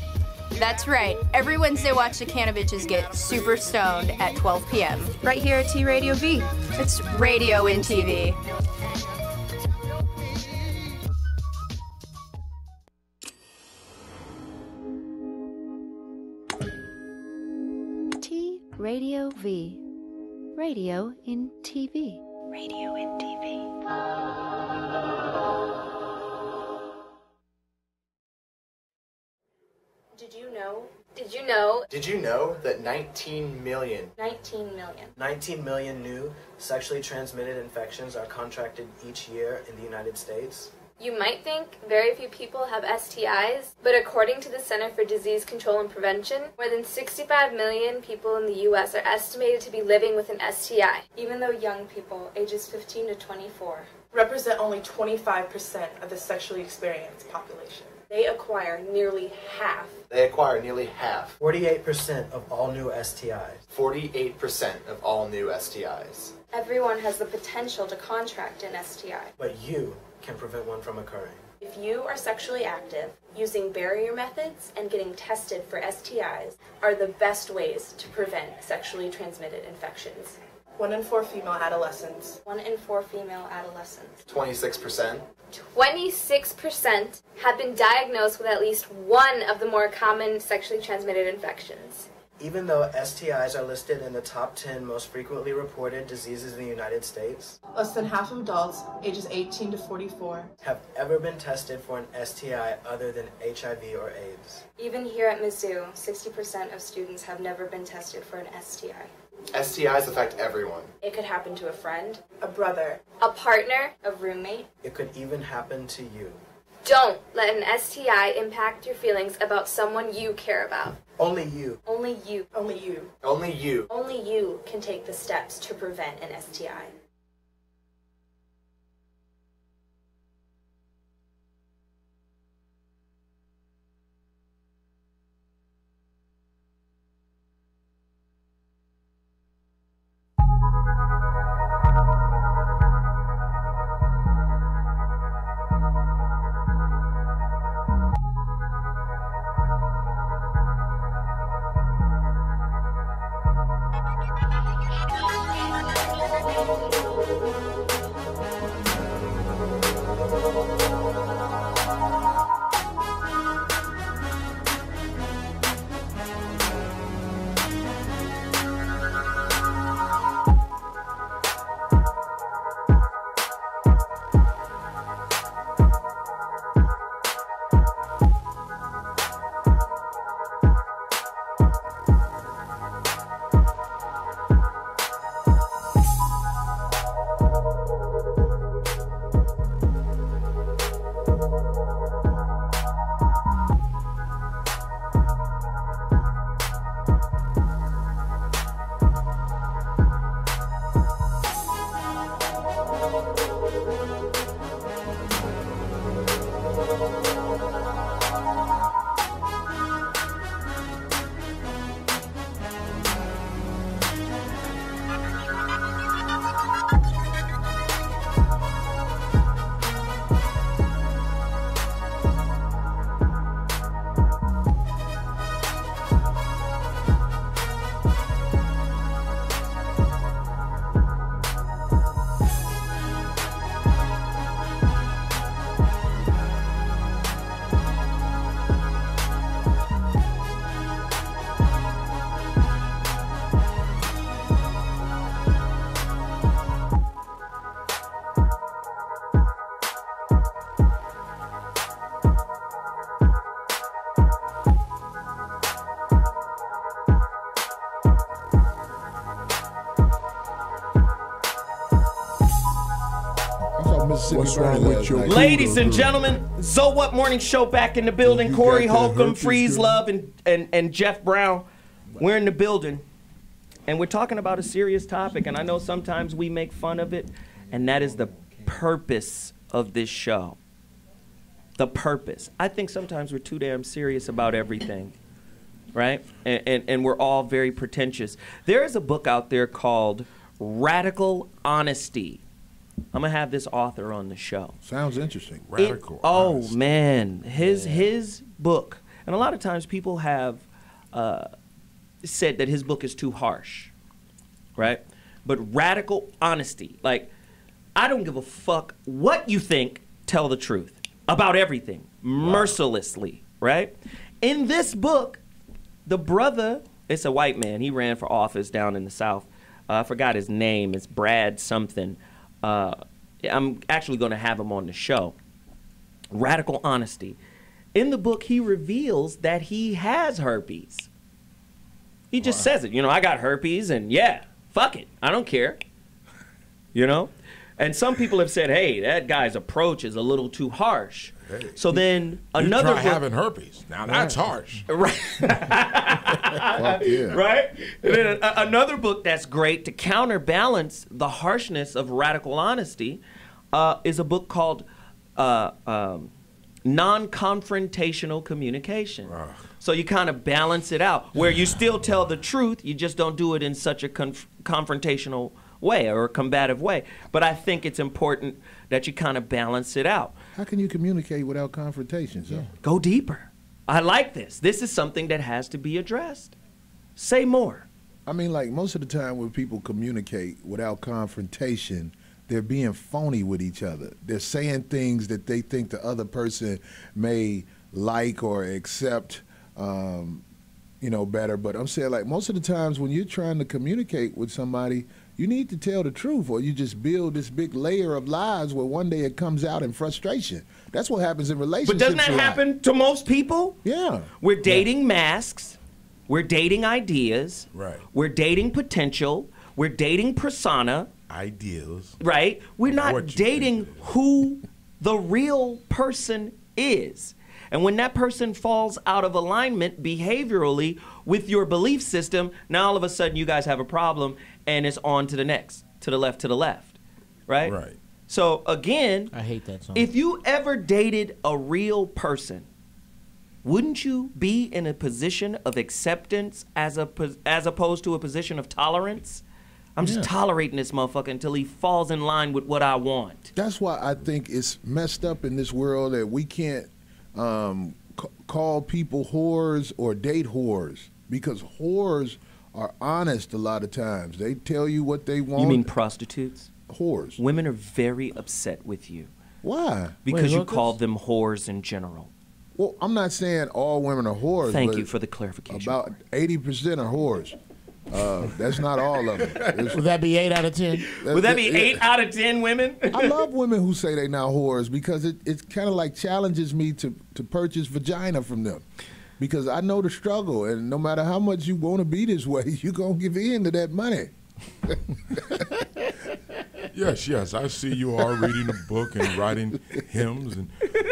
That's right. Every Wednesday, watch the Cannabitches get super stoned at 12 p.m. right here at T Radio V. It's radio in TV. T Radio V. Radio in TV. Radio in TV. Did you know? Did you know? Did you know that 19 million 19 million new sexually transmitted infections are contracted each year in the United States? You might think very few people have STIs, but according to the Center for Disease Control and Prevention, more than 65 million people in the U.S. are estimated to be living with an STI, even though young people, ages 15 to 24, represent only 25% of the sexually experienced population. They acquire nearly half. 48% of all new STIs. 48% of all new STIs. Everyone has the potential to contract an STI. But you can prevent one from occurring. If you are sexually active, using barrier methods and getting tested for STIs are the best ways to prevent sexually transmitted infections. 1 in 4 female adolescents. 1 in 4 female adolescents. 26%. 26% have been diagnosed with at least one of the more common sexually transmitted infections. Even though STIs are listed in the top 10 most frequently reported diseases in the United States, less than half of adults ages 18 to 44 have ever been tested for an STI other than HIV or AIDS. Even here at Mizzou, 60% of students have never been tested for an STI. STIs affect everyone. It could happen to a friend, a brother, a partner, a roommate. It could even happen to you. Don't let an STI impact your feelings about someone you care about. Only you. Only you. Only you. Only you. Only you can take the steps to prevent an STI. Mississippi What's Burning wrong with last your night. Ladies and gentlemen, So What Morning Show back in the building. You Corey got that Holcomb, herpes, Freeze girl? Love, and Jeff Brown. We're in the building. And we're talking about a serious topic, and I know sometimes we make fun of it, and that is the purpose of this show. The purpose. I think sometimes we're too damn serious about everything, right? And we're all very pretentious. There is a book out there called Radical Honesty. I'm going to have this author on the show. Sounds interesting. Radical. Oh, honesty. man. His book, and a lot of times people have said that his book is too harsh, right? But Radical Honesty, like, I don't give a fuck what you think, tell the truth about everything, mercilessly, right? In this book, the brother, it's a white man, he ran for office down in the South. I forgot his name, it's Brad something. I'm actually going to have him on the show. Radical Honesty. In the book, he reveals that he has herpes. He just says it. You know, I got herpes, and yeah, fuck it. I don't care. You know? And some people have said, hey, that guy's approach is a little too harsh. Hey, so then you another try having herpes. Now that's harsh. Right. Fuck yeah. Right? And then another book that's great to counterbalance the harshness of Radical Honesty is a book called Non-Confrontational Communication. So you kind of balance it out, where you still tell the truth, you just don't do it in such a confrontational way or a combative way. But I think it's important that you kind of balance it out. How can you communicate without confrontations? Yeah. Go deeper. I like this. This is something that has to be addressed. Say more. I mean, like, most of the time when people communicate without confrontation, they're being phony with each other. They're saying things that they think the other person may like or accept, better. But I'm saying, like, most of the times when you're trying to communicate with somebody, you need to tell the truth, or you just build this big layer of lies where one day it comes out in frustration. That's what happens in relationships. But doesn't that happen to most people? Yeah. We're dating masks. We're dating ideas. Right. We're dating potential. We're dating persona. Ideals. Right? We're not dating who the real person is. And when that person falls out of alignment behaviorally with your belief system, now all of a sudden you guys have a problem, and it's on to the next, to the left, right? Right. So again, I hate that song. If you ever dated a real person, wouldn't you be in a position of acceptance as opposed to a position of tolerance? I'm just tolerating this motherfucker until he falls in line with what I want. That's why I think it's messed up in this world that we can't call people whores or date whores, because whores are honest a lot of times. They tell you what they want. You mean prostitutes? Whores. Women are very upset with you. Why? Because you called them whores in general. Well, I'm not saying all women are whores. Thank but you for the clarification. About 80% are whores. That's not all of them. Would that be 8 out of 10? Would that be 8 out of 10 women? I love women who say they're not whores, because it kind of like challenges me to purchase vagina from them. Because I know the struggle, and no matter how much you want to be this way, you're going to give in to that money. Yes, I see you are reading a book and writing hymns,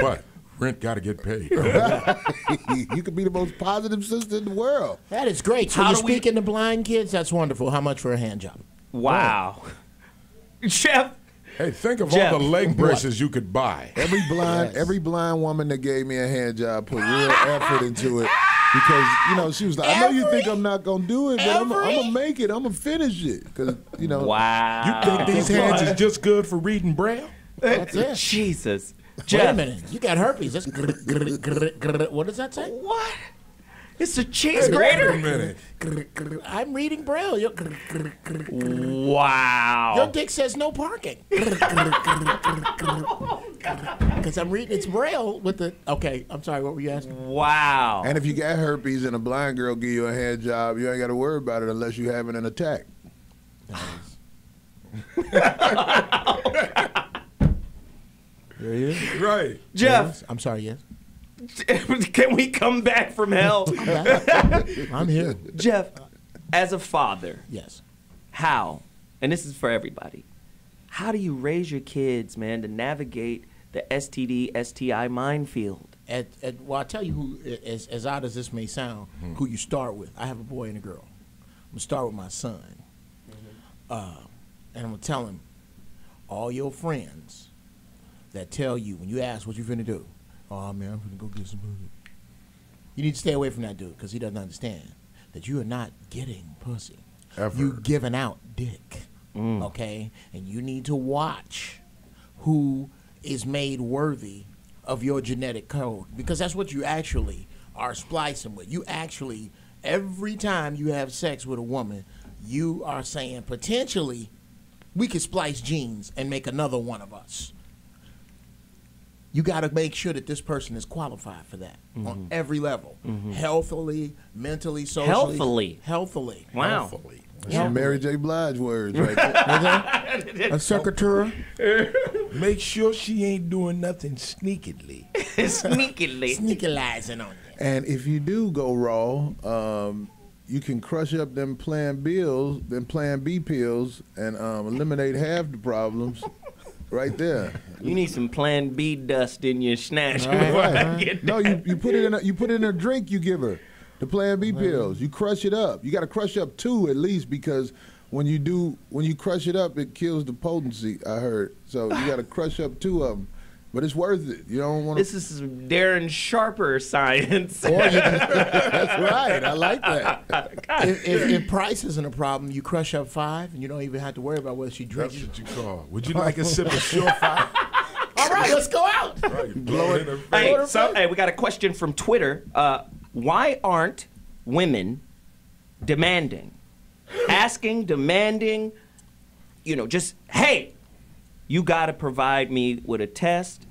but rent got to get paid. You could be the most positive sister in the world. That is great. So you're speaking to blind kids? That's wonderful. How much for a hand job? Wow. Chef. Hey, think of all the leg braces you could buy. Every blind woman that gave me a hand job put real effort into it, because she was like, I know you think I'm not gonna do it, but I'm gonna make it. I'm gonna finish it, because Wow. You think these hands is just good for reading Braille? That's it. Jesus. Wait a minute. You got herpes. That's what does that say? What? It's a cheese grater? Wait a minute. I'm reading Braille. Wow. Your dick says no parking. Because I'm reading, it's Braille with the, okay, I'm sorry, what were you asking? Wow. And if you got herpes and a blind girl give you a hand job, you ain't got to worry about it unless you're having an attack. There he is. Right. Jeff. Yes. I'm sorry, yes. Can we come back from hell? I'm here. Jeff, as a father. Yes. How, and this is for everybody, how do you raise your kids, man, to navigate the STD, STI minefield? Well, I'll tell you who, as odd as this may sound, who you start with. I have a boy and a girl. I'm going to start with my son. And I'm going to tell him, all your friends that tell you, when you ask what you finna do, oh, man, I'm finna go get some pussy. You need to stay away from that dude because he doesn't understand that you are not getting pussy. Ever. You giving out dick, okay? And you need to watch who is made worthy of your genetic code, because that's what you actually are splicing with. You actually, every time you have sex with a woman, you are saying potentially we could splice genes and make another one of us. You got to make sure that this person is qualified for that on every level, healthily, mentally, socially. Healthily. Wow. Healthily. That's some Mary J. Blige words right there. A secretary. Make sure she ain't doing nothing sneakily. Sneakily. Sneakilizing on you. And if you do go raw, you can crush up them Plan B pills, and eliminate half the problems right there. You need some Plan B dust in your snatch. No, you put it in a drink you give her. The Plan B pills. You crush it up. You got to crush up 2 at least, because when you crush it up, it kills the potency, I heard. So you got to crush up 2 of them. But it's worth it. You don't want to. This is Darren Sharper science. That's right. I like that. If price isn't a problem, you crush up 5, and you don't even have to worry about whether she drinks. That's what you call. Would you like a sip of Surefire? All right, let's go out. Right, blow it in her face. Hey, we got a question from Twitter. Why aren't women demanding, just, hey, you got to provide me with a test,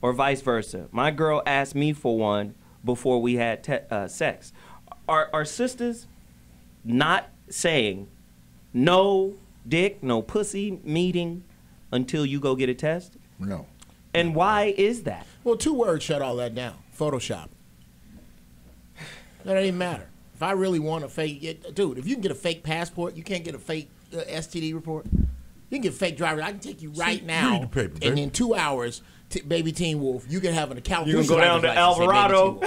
or vice versa? My girl asked me for one before we had sex. Are sisters not saying no dick, no pussy meeting until you go get a test? No. And why is that? Well, 2 words shut all that down. Photoshop. That don't even matter. If I really want a fake, dude, if you can get a fake passport, you can't get a fake STD report. You can get a fake driver. I can take you right now, read the paper, and in 2 hours, baby Teen Wolf, you can have an account. You can go down to Alvarado,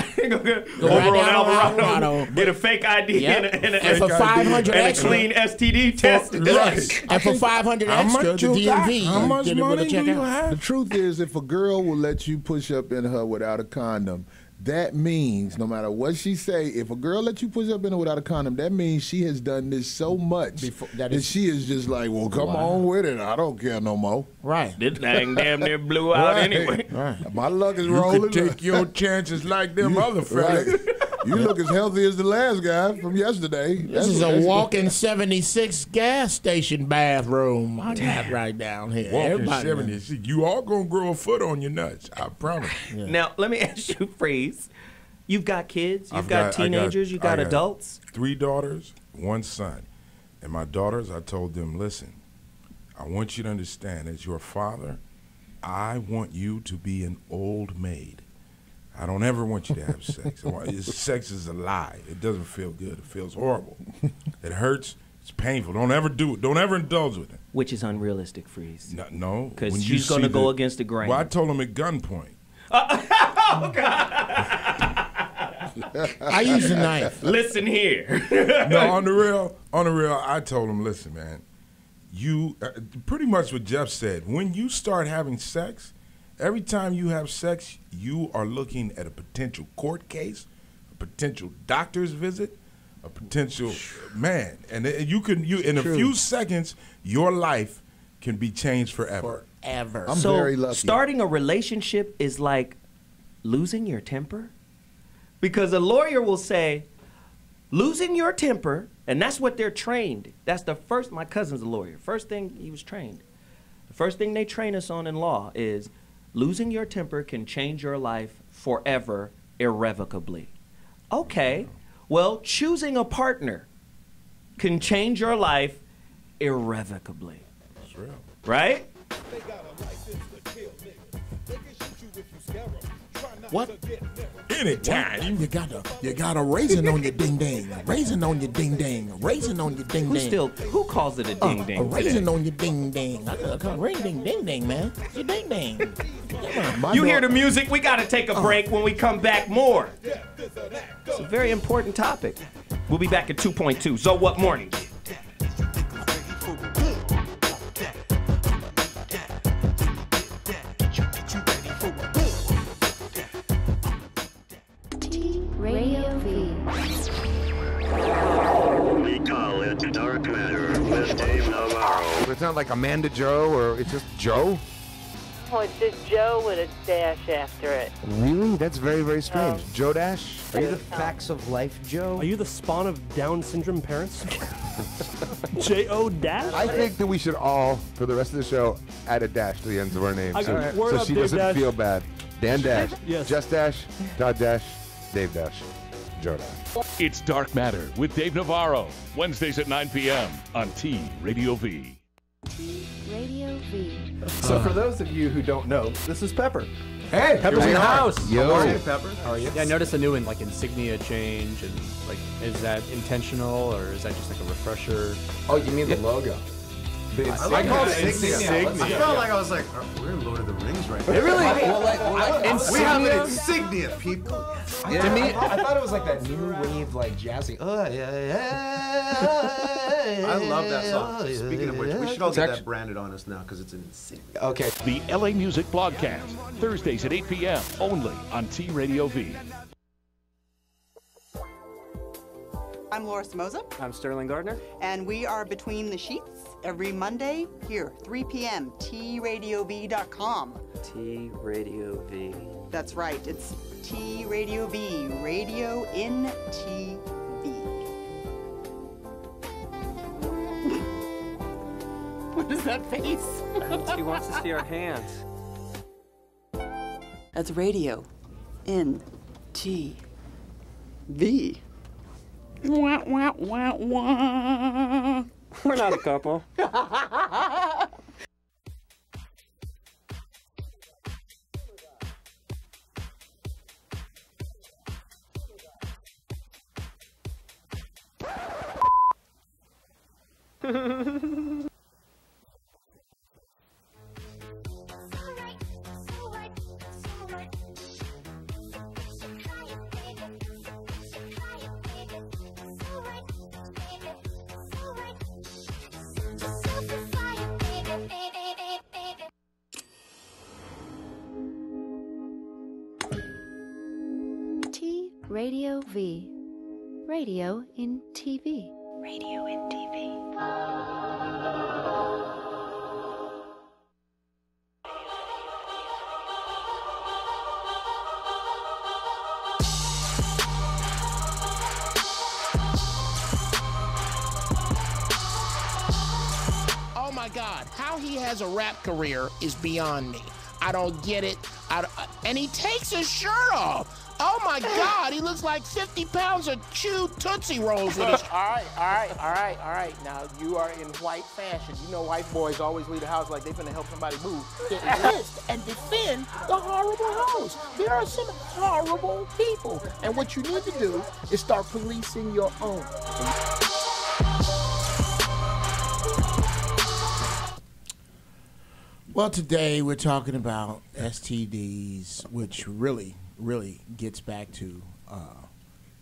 get a fake ID and for 500 extra, a clean STD test. Yes, and for 500 extra, the DMV. How much money do you have? The truth is, if a girl will let you push up in her without a condom, that means, no matter what she say, if a girl lets you push up in her without a condom, that means she has done this so much that she is just like, well, come on with it. I don't care no more. Right. This thing damn near blew out anyway. Right. My luck is rolling. You can take your chances like them other fellas. Right. You look as healthy as the last guy from yesterday. This is a walking 76 gas station bathroom. I got right down here. Walking 76. You all gonna grow a foot on your nuts. I promise. Yeah. Now let me ask you, Freeze. You've got kids. You've got teenagers. You got adults. 3 daughters, 1 son, and my daughters. I told them, listen, I want you to understand, as your father, I want you to be an old maid. I don't ever want you to have sex. Sex is a lie. It doesn't feel good. It feels horrible. It hurts. It's painful. Don't ever do it. Don't ever indulge with it. Which is unrealistic, Freeze. No. Because she's going to go against the grain. Well, I told him at gunpoint. Oh, God. I use a knife. Listen here. No, on the real, I told him, listen, man, you, pretty much what Jeff said, when you start having sex, every time you have sex, you are looking at a potential court case, a potential doctor's visit, a potential man, and you in a few seconds, your life can be changed forever. I'm very lucky. Starting a relationship is like losing your temper, because a lawyer will say, losing your temper, and that's what they're trained. That's the first. My cousin's a lawyer. First thing he was trained. The first thing they train us on in law is losing your temper can change your life forever, irrevocably. Okay, well, choosing a partner can change your life irrevocably. That's real. Right? They got a license to kill niggas. They can shoot you if you scare them. Try What? Anytime. You got a raisin on your ding ding. A raisin on your ding ding. A raisin on your ding ding. Who calls it a ding ding? A raisin today? on your ding ding. I got a ring ding ding, man. Your ding ding. You hear the music? We got to take a break. When we come back, more. It's a very important topic. We'll be back at 2.2. So what morning? Radio V. We call it Dark Matter with Dave Navarro. It's not like Amanda Joe, or it's just Joe? Oh, it's just Joe with a dash after it. Really? That's very, very strange. Joe Dash? Are you the facts of life, Joe? Are you the spawn of Down syndrome parents? J.O. Dash? I think that we should all, for the rest of the show, add a dash to the ends of our names so she doesn't feel bad. Dan Dash, Yes. Just Dash, Todd Dash, Dave Dash, Joe Dash. It's Dark Matter with Dave Navarro. Wednesdays at 9 p.m. on T Radio V. Radio V. So for those of you who don't know, this is Pepper. Hey, Pepper's in the house. Yo. Hey, Pepper. How are you? Yeah, I noticed a new one, like insignia change, and like, is that intentional or is that just like a refresher? Oh, you mean the logo? I call it insignia. I felt like I was like, we're in Lord of the Rings right now. It really? We have an insignia, people. Yeah. To me, I thought it was like that new wave, like jazzy. I love that song. Speaking of which, we should all get that branded on us now because it's an insignia. Okay. The LA Music Blogcast, Thursdays at 8 p.m. only on T Radio V. I'm Laura Somoza. I'm Sterling Gardner. And we are Between the Sheets every Monday here, 3 p.m., tradiov.com. T Radio V. That's right, it's T Radio V, radio in TV. What is that face? He wants to see our hands. That's radio in TV. Wah, wah, wah, wah. We're not a couple. T Radio V. Radio in TV. Radio in TV. Oh my God, how he has a rap career is beyond me. I don't get it. And he takes his shirt off. Oh my God, he looks like 50 pounds of chewed Tootsie Rolls with his... All right. Now, you are in white fashion. You know white boys always leave the house like they finna help somebody move. Enlist and defend the horrible hoes. There are some horrible people. And what you need to do is start policing your own. Well, today we're talking about STDs, which really gets back to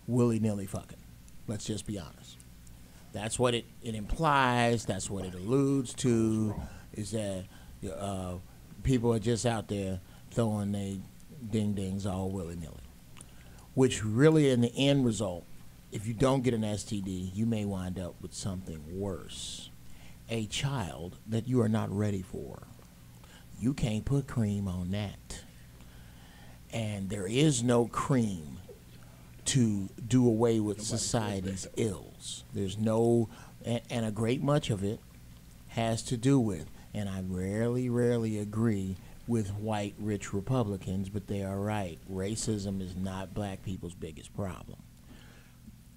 willy-nilly fucking. Let's just be honest. That's what it implies. That's what it alludes to, is that people are just out there throwing their ding-dings all willy-nilly, which really in the end result, if you don't get an STD, you may wind up with something worse, a child that you are not ready for. You can't put cream on that. And there is no cream to do away with society's ills. There's no, and a great much of it has to do with, and I rarely agree with white rich Republicans, but they are right. Racism is not black people's biggest problem.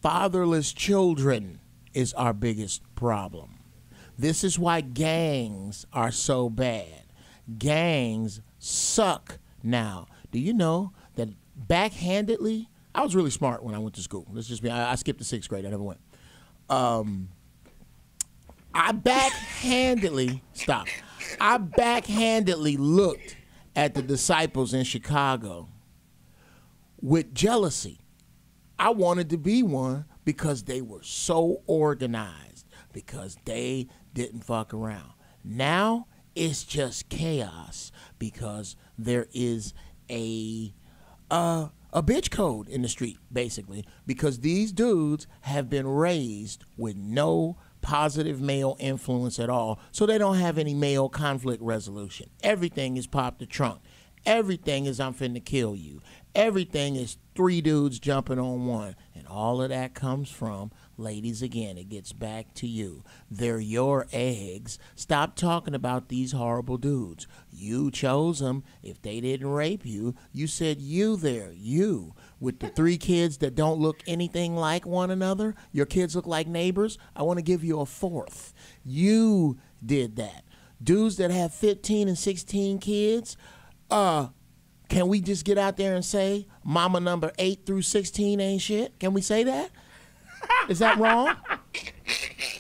Fatherless children is our biggest problem. This is why gangs are so bad. Gangs suck now. Do you know that backhandedly, I was really smart when I went to school. Let's just be, I skipped the 6th grade. I never went. I backhandedly looked at the disciples in Chicago with jealousy. I wanted to be one because they were so organized, because they didn't fuck around. Now it's just chaos because there is a bitch code in the street, basically, because these dudes have been raised with no positive male influence at all, so they don't have any male conflict resolution. Everything is pop the trunk. Everything is I'm finna kill you. Everything is 3 dudes jumping on one. And all of that comes from, ladies, again, it gets back to you. They're your eggs. Stop talking about these horrible dudes. You chose them. If they didn't rape you, you said you there, you. With the 3 kids that don't look anything like one another, your kids look like neighbors, I want to give you a 4th. You did that. Dudes that have 15 and 16 kids, can we just get out there and say mama number 8 through 16 ain't shit? Can we say that? Is that wrong?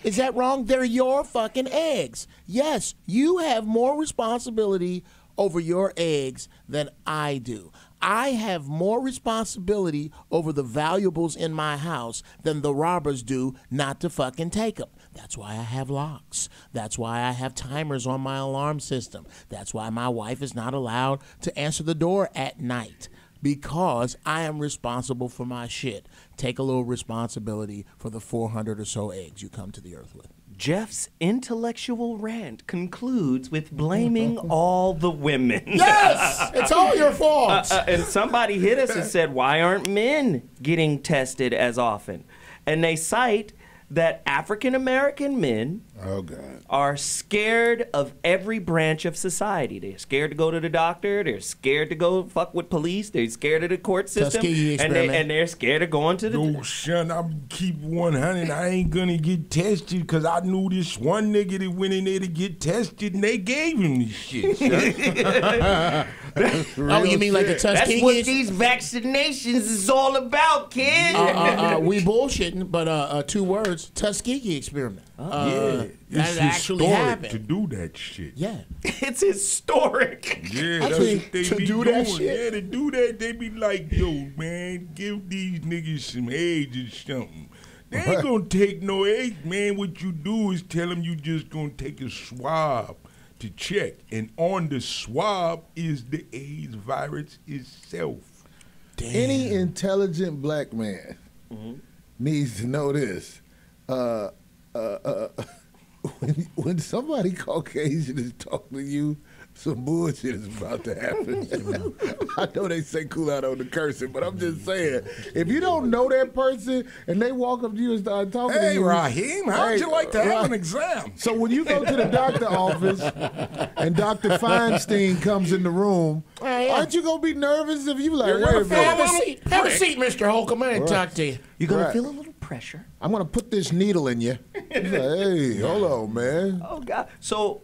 Is that wrong? They're your fucking eggs. Yes, you have more responsibility over your eggs than I do. I have more responsibility over the valuables in my house than the robbers do not to fucking take them. That's why I have locks. That's why I have timers on my alarm system. That's why my wife is not allowed to answer the door at night, because I am responsible for my shit. Take a little responsibility for the 400 or so eggs you come to the earth with. Jeff's intellectual rant concludes with blaming all the women. Yes! It's all your fault! And somebody hit us and said, why aren't men getting tested as often? And they cite that African-American men are scared of every branch of society. They're scared to go to the doctor. They're scared to go fuck with police. They're scared of the court system. And they're scared of going to the... Yo, son, I'm keep 100. I ain't gonna get tested because I knew this one nigga that went in there to get tested and they gave him this shit, son. Oh, you mean like the Tuskegee? That's what these vaccinations is all about, kid. We bullshitting, but 2 words. Tuskegee experiment. Yeah, that actually happened. To do that shit. Yeah, it's historic. Yeah, that's what they be doing. Yeah, to do that, they be like, yo, man, give these niggas some AIDS or something. They ain't gonna take no AIDS, man. What you do is tell them you just gonna take a swab to check, and on the swab is the AIDS virus itself. Damn. Any intelligent black man needs to know this. When somebody Caucasian is talking to you, some bullshit is about to happen. I know they say cool out on the cursing, but I'm just saying, if you don't know that person and they walk up to you and start talking to you, Raheem, how'd you like to have an exam? So when you go to the doctor office and Dr. Feinstein comes in the room, aren't you gonna be nervous if you like, wait a minute? Have a seat, Mr. Holcomb. I ain't talk to you. You're gonna feel a little pressure. I'm gonna put this needle in you. He's like, hey, hold on, man. Oh God. So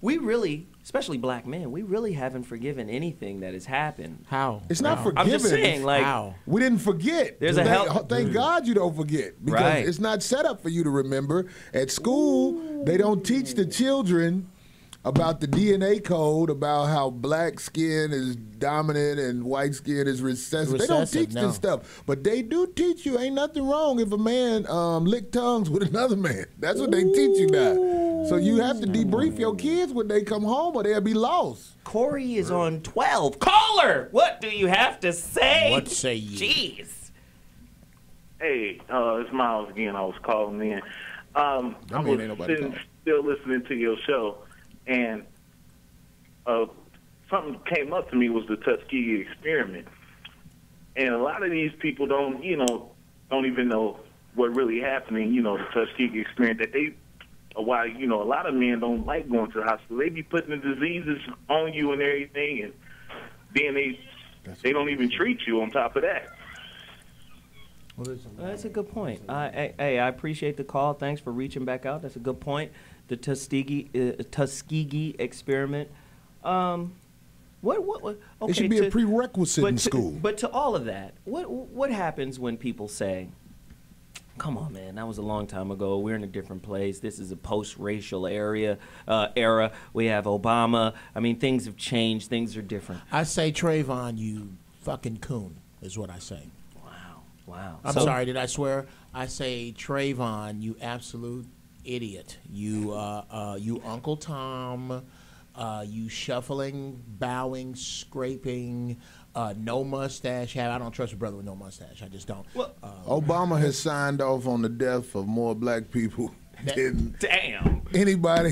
we really, especially black men, we really haven't forgiven anything that has happened. How? It's not forgiven. I'm just saying, like, how? We didn't forget. There's thank God you don't forget, because it's not set up for you to remember. At school, they don't teach the children about the DNA code, about how black skin is dominant and white skin is recessive. They don't teach this stuff, but they do teach you ain't nothing wrong if a man lick tongues with another man. That's what they teach you now. So you have to debrief your kids when they come home or they'll be lost. Corey is on 12. Caller, what do you have to say? What say you? Jeez. Hey, it's Miles again. I was calling in. I was still listening to your show. And something came up to me was the Tuskegee experiment. And a lot of these people don't even know what really happening, the Tuskegee experiment, that why, a lot of men don't like going to the hospital. They be putting the diseases on you and everything, and then they don't even treat you on top of that. That's a good point. I appreciate the call. Thanks for reaching back out. That's a good point. The Tuskegee experiment. Okay, it should be a prerequisite in school. But to all of that, what happens when people say, come on, man, that was a long time ago. We're in a different place. This is a post-racial era. We have Obama. I mean, things have changed. Things are different. I say, Trayvon, you fucking coon, is what I say. Wow. I'm sorry, did I swear? I say, Trayvon, you absolute idiot. You Uncle Tom, you shuffling, bowing, scraping, no mustache. I don't trust a brother with no mustache. I just don't. Well, Obama has signed off on the death of more black people than anybody.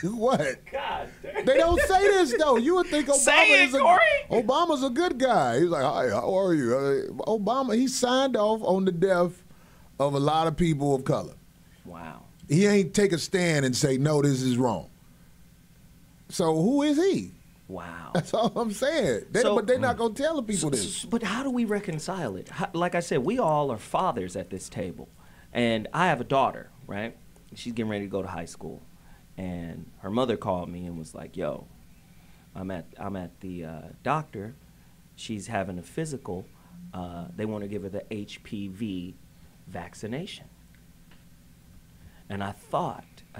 What? God damn. They don't say this, though. You would think Obama's a good guy. He's like, hi, how are you? Obama, he signed off on the death of a lot of people of color. Wow. He ain't take a stand and say, no, this is wrong. So who is he? Wow. That's all I'm saying. But they're not going to tell the people this. But how do we reconcile it? Like I said, we all are fathers at this table. And I have a daughter, right? She's getting ready to go to high school. And her mother called me and was like, yo, I'm at the doctor. She's having a physical. They want to give her the HPV vaccination. And I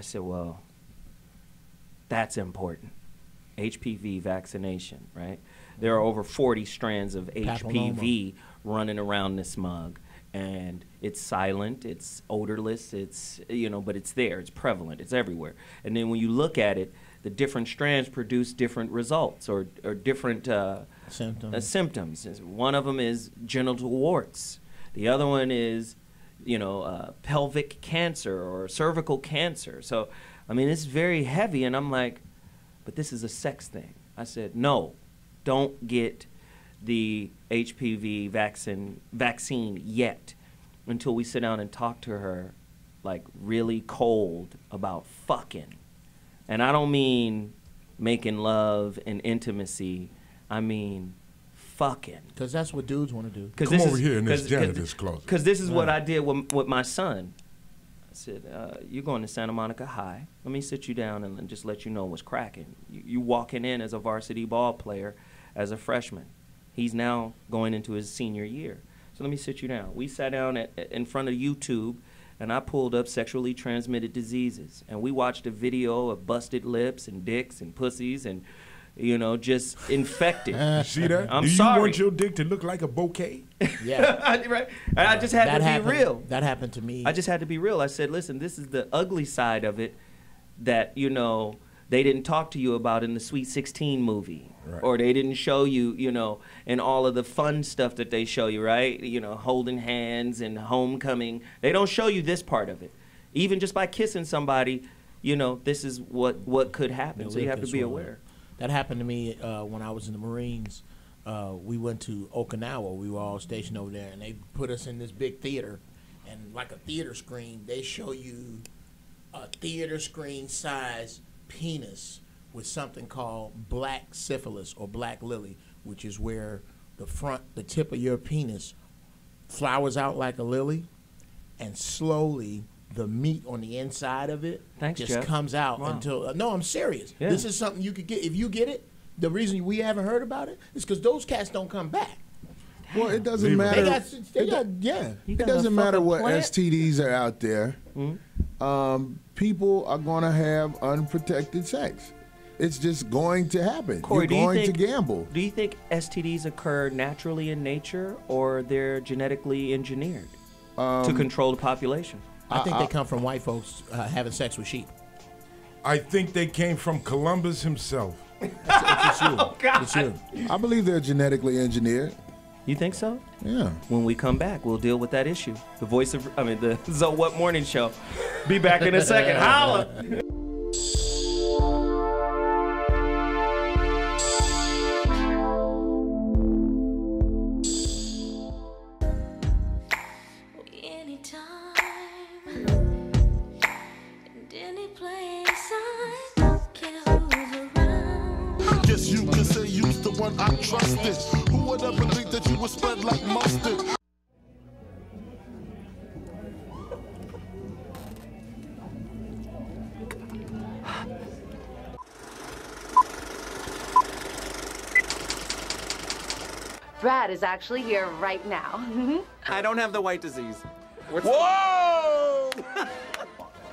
said, well, that's important. HPV vaccination, right? There are over 40 strands of HPV running around this mug. And it's silent, it's odorless, it's, but it's there, it's prevalent, it's everywhere. And then when you look at it, the different strands produce different results or different symptoms. One of them is genital warts. The other one is, pelvic cancer or cervical cancer. So, I mean, it's very heavy, and I'm like, but this is a sex thing. I said, no, don't get the HPV vaccine yet until we sit down and talk to her like really cold about fucking. And I don't mean making love and intimacy. I mean fucking. Because that's what dudes want to do. Come over here in this janitor's closet. Because this is what I did with my son. I said, you're going to Santa Monica High. Let me sit you down and just let you know what's cracking. You walking in as a varsity ball player as a freshman. He's now going into his senior year. So let me sit you down. We sat down in front of YouTube, and I pulled up sexually transmitted diseases. And we watched a video of busted lips and dicks and pussies and, just infected. See that? I'm Do you sorry. want your dick to look like a bouquet? Yeah. Right. I just had to be real. That happened to me. I just had to be real. I said, listen, this is the ugly side of it that, they didn't talk to you about in the Sweet 16 movie. Right. Or they didn't show you, and all of the fun stuff that they show you, right? Holding hands and homecoming. They don't show you this part of it. Even just by kissing somebody, this is what could happen. So you have to be aware. That happened to me when I was in the Marines. We went to Okinawa. We were all stationed over there, and they put us in this big theater. And like a theater screen, they show you a theater screen size penis with something called black syphilis or black lily, which is where the tip of your penis flowers out like a lily, and slowly the meat on the inside of it comes out until. No, I'm serious. Yeah. This is something you could get if you get it. The reason we haven't heard about it is because those cats don't come back. Well, it doesn't matter. It doesn't matter what STDs are out there. Mm-hmm. People are going to have unprotected sex. It's just going to happen. Corey, you're going to gamble. Do you think STDs occur naturally in nature, or they're genetically engineered to control the population? I think they come from white folks having sex with sheep. I think they came from Columbus himself. It's you. Oh, God. It's you. I believe they're genetically engineered. You think so? Yeah. When we come back, we'll deal with that issue. The So What Morning Show. Be back in a second. Holla! Guess you can say you's the one I trusted. Who would ever think that you would spread like mustard? Brad is actually here right now. I don't have the white disease. Whoa!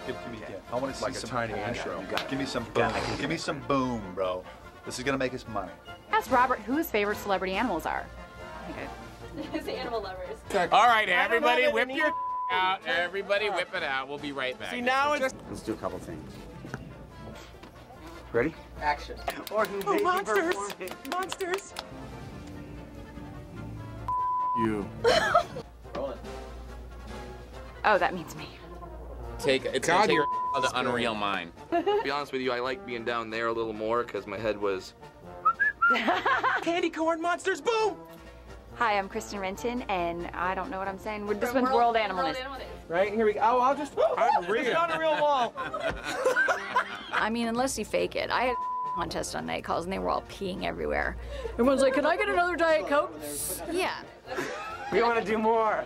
Give me that. I want to see like some a tiny intro. Give me some boom. Give me some boom, bro. This is gonna make us money. Ask Robert who his favorite celebrity animals are. It's the animal lovers. All right, everybody, whip your out. Everybody, whip it out. We'll be right back. See, now it's... Let's do a couple things. Ready? Action. Oh, monsters! Monsters! You. Rolling. Oh, that means me. It's gonna take the unreal mind. To be honest with you, I like being down there a little more because my head was... Candy corn monsters, boom! Hi, I'm Kristen Renton, and I don't know what I'm saying. This one's World Animal Day. Right, here we go. Oh, I'll just... Unreal. It's on a real wall. I mean, unless you fake it. I had a contest on night calls, and they were all peeing everywhere. Everyone's like, can I get another Diet Coke? Yeah. We want to do more.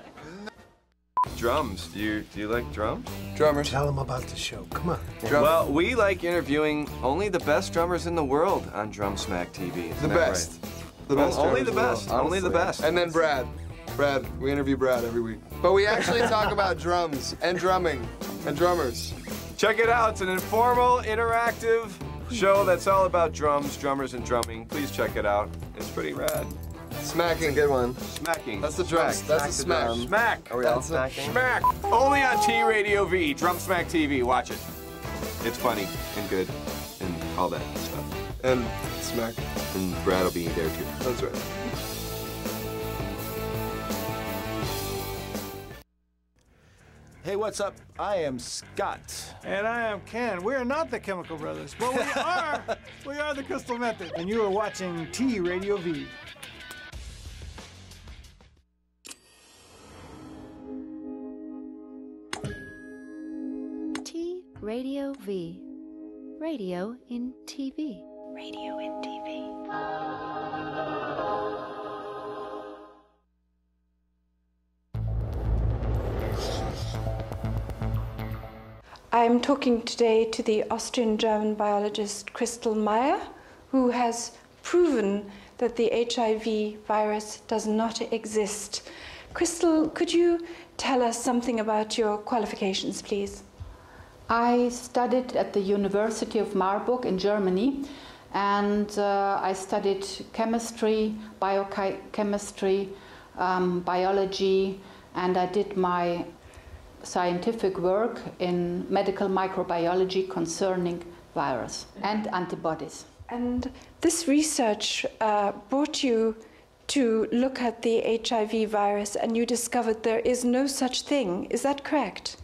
Drums. Do you like drums? Drummers. Tell them about the show. Come on. Well, we like interviewing only the best drummers in the world on Drum Smack TV. Isn't that best. Right? The best. Only the best. Only the best. And then Brad. We interview Brad every week. But we actually talk about drums and drumming and drummers. Check it out. It's an informal, interactive show that's all about drums, drummers, and drumming. Please check it out. It's pretty rad. Smacking. That's a good one. Smacking. That's the drums. That's the smack. Smack. Are we all smacking? Smack. Only on T Radio V. Drum Smack TV. Watch it. It's funny and good and all that stuff. And smack. And Brad will be there too. That's right. Hey, what's up? I am Scott. And I am Ken. We are not the Chemical Brothers, but we are the Crystal Method. And you are watching T Radio V. T Radio V. Radio in TV. Radio in TV. I'm talking today to the Austrian-German biologist Crystal Meyer, who has proven that the HIV virus does not exist. Crystal, could you tell us something about your qualifications, please? I studied at the University of Marburg in Germany, and I studied chemistry, biochemistry, biology, and I did my scientific work in medical microbiology concerning virus and antibodies. And this research brought you to look at the HIV virus, and you discovered there is no such thing. Is that correct?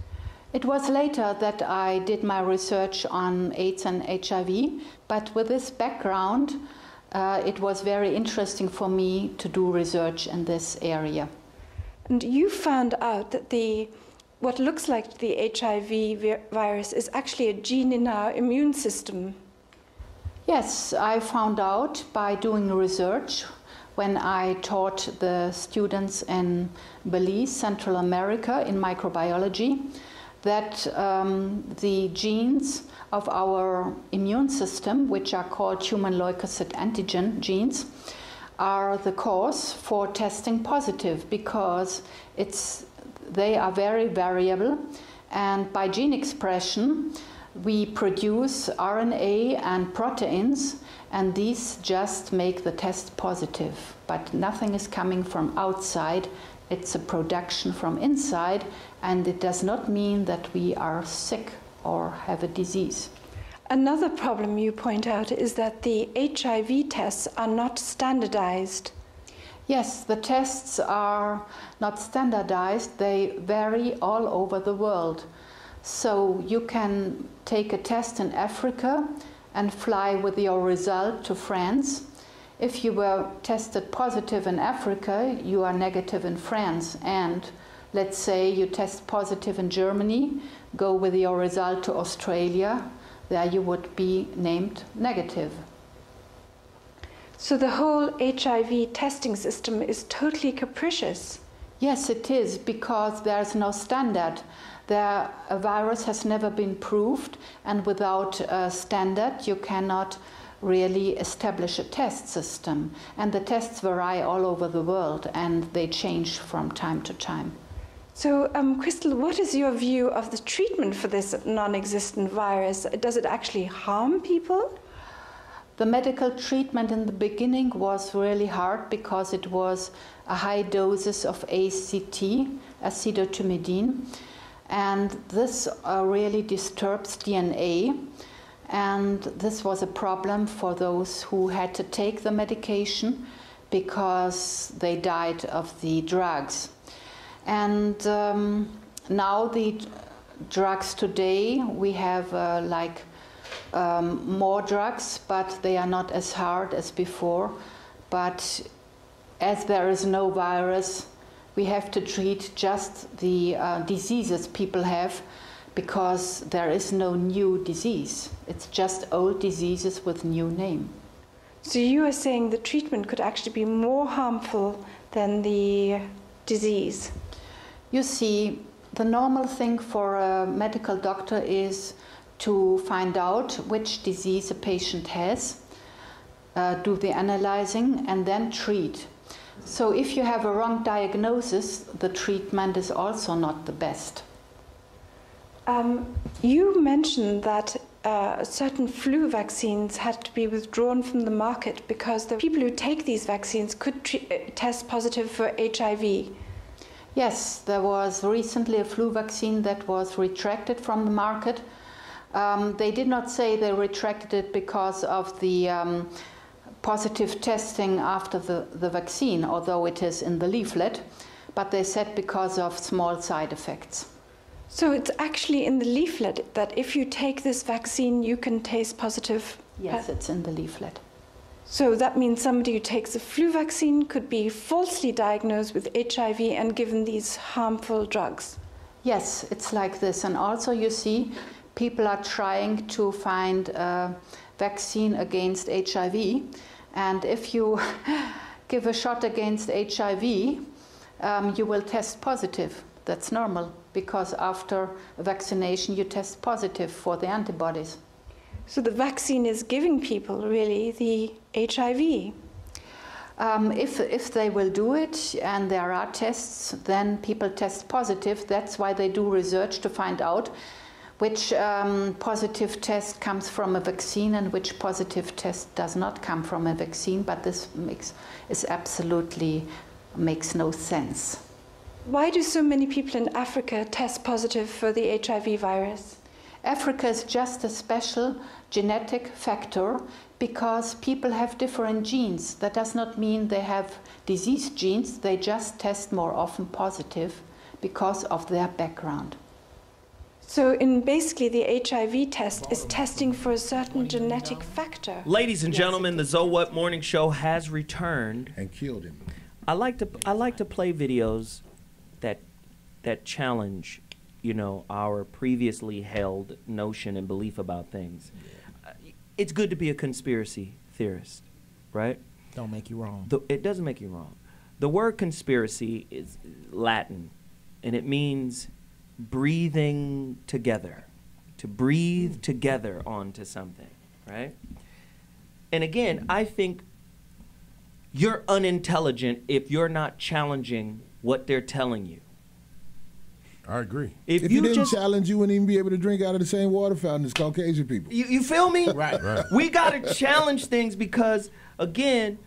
It was later that I did my research on AIDS and HIV, but with this background, it was very interesting for me to do research in this area. And you found out that what looks like the HIV virus is actually a gene in our immune system. Yes, I found out by doing research when I taught the students in Belize, Central America, in microbiology, that the genes of our immune system, which are called human leukocyte antigen genes, are the cause for testing positive because they are very variable, and by gene expression we produce RNA and proteins, and these just make the test positive. But nothing is coming from outside, it's a production from inside, and it does not mean that we are sick or have a disease. Another problem you point out is that the HIV tests are not standardized. Yes, the tests are not standardized. They vary all over the world. So you can take a test in Africa and fly with your result to France. If you were tested positive in Africa, you are negative in France. And let's say you test positive in Germany, go with your result to Australia, there you would be named negative. So the whole HIV testing system is totally capricious. Yes, it is, because there's no standard. A virus has never been proved, and without a standard you cannot really establish a test system. And the tests vary all over the world, and they change from time to time. So, Crystal, what is your view of the treatment for this non-existent virus? Does it actually harm people? The medical treatment in the beginning was really hard because it was a high doses of ACT, acetotumidine, and this really disturbs DNA. And this was a problem for those who had to take the medication because they died of the drugs. And now the drugs today, we have more drugs, but they are not as hard as before. But as there is no virus, we have to treat just the diseases people have, because there is no new disease. It's just old diseases with new name. So you are saying the treatment could actually be more harmful than the disease? You see, the normal thing for a medical doctor is to find out which disease a patient has, do the analyzing, and then treat. So if you have a wrong diagnosis, the treatment is also not the best. You mentioned that certain flu vaccines had to be withdrawn from the market because the people who take these vaccines could test positive for HIV. Yes, there was recently a flu vaccine that was retracted from the market. They did not say they retracted it because of the positive testing after the vaccine, although it is in the leaflet, but they said because of small side effects. So it's actually in the leaflet that if you take this vaccine, you can test positive? Yes, it's in the leaflet. So that means somebody who takes a flu vaccine could be falsely diagnosed with HIV and given these harmful drugs? Yes, it's like this. And also you see, people are trying to find a vaccine against HIV. And if you give a shot against HIV, you will test positive. That's normal, because after vaccination you test positive for the antibodies. So the vaccine is giving people really the HIV? If they will do it and there are tests, then people test positive. That's why they do research to find out which positive test comes from a vaccine and which positive test does not come from a vaccine. But this absolutely makes no sense. Why do so many people in Africa test positive for the HIV virus? Africa is just a special genetic factor because people have different genes. That does not mean they have disease genes, they just test more often positive because of their background. So basically the HIV test is testing for a certain genetic factor. Ladies and gentlemen, the So What Morning Show has returned. And killed him. I like to play videos that challenge, you know, our previously held notion and belief about things. It's good to be a conspiracy theorist, right? Don't make you wrong. It doesn't make you wrong. The word conspiracy is Latin, and it means breathing together, to breathe together onto something, right? And again, I think you're unintelligent if you're not challenging what they're telling you. I agree. If you didn't challenge, you wouldn't even be able to drink out of the same water fountain as Caucasian people. You feel me? Right. We got to challenge things because, again,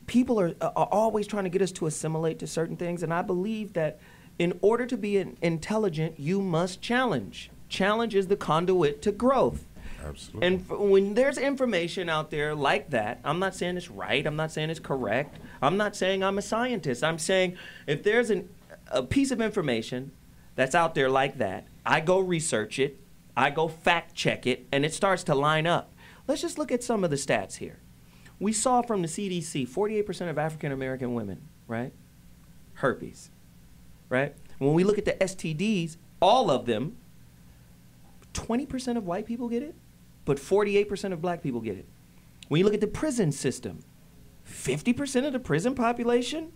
people are always trying to get us to assimilate to certain things. And I believe that in order to be intelligent, you must challenge. Challenge is the conduit to growth. Absolutely. And when there's information out there like that, I'm not saying it's right. I'm not saying it's correct. I'm not saying I'm a scientist. I'm saying if there's a piece of information that's out there like that, I go research it, I go fact check it, and it starts to line up. Let's just look at some of the stats here. We saw from the CDC, 48% of African American women, right? Herpes, right? When we look at the STDs, all of them, 20% of white people get it, but 48% of black people get it. When you look at the prison system, 50% of the prison population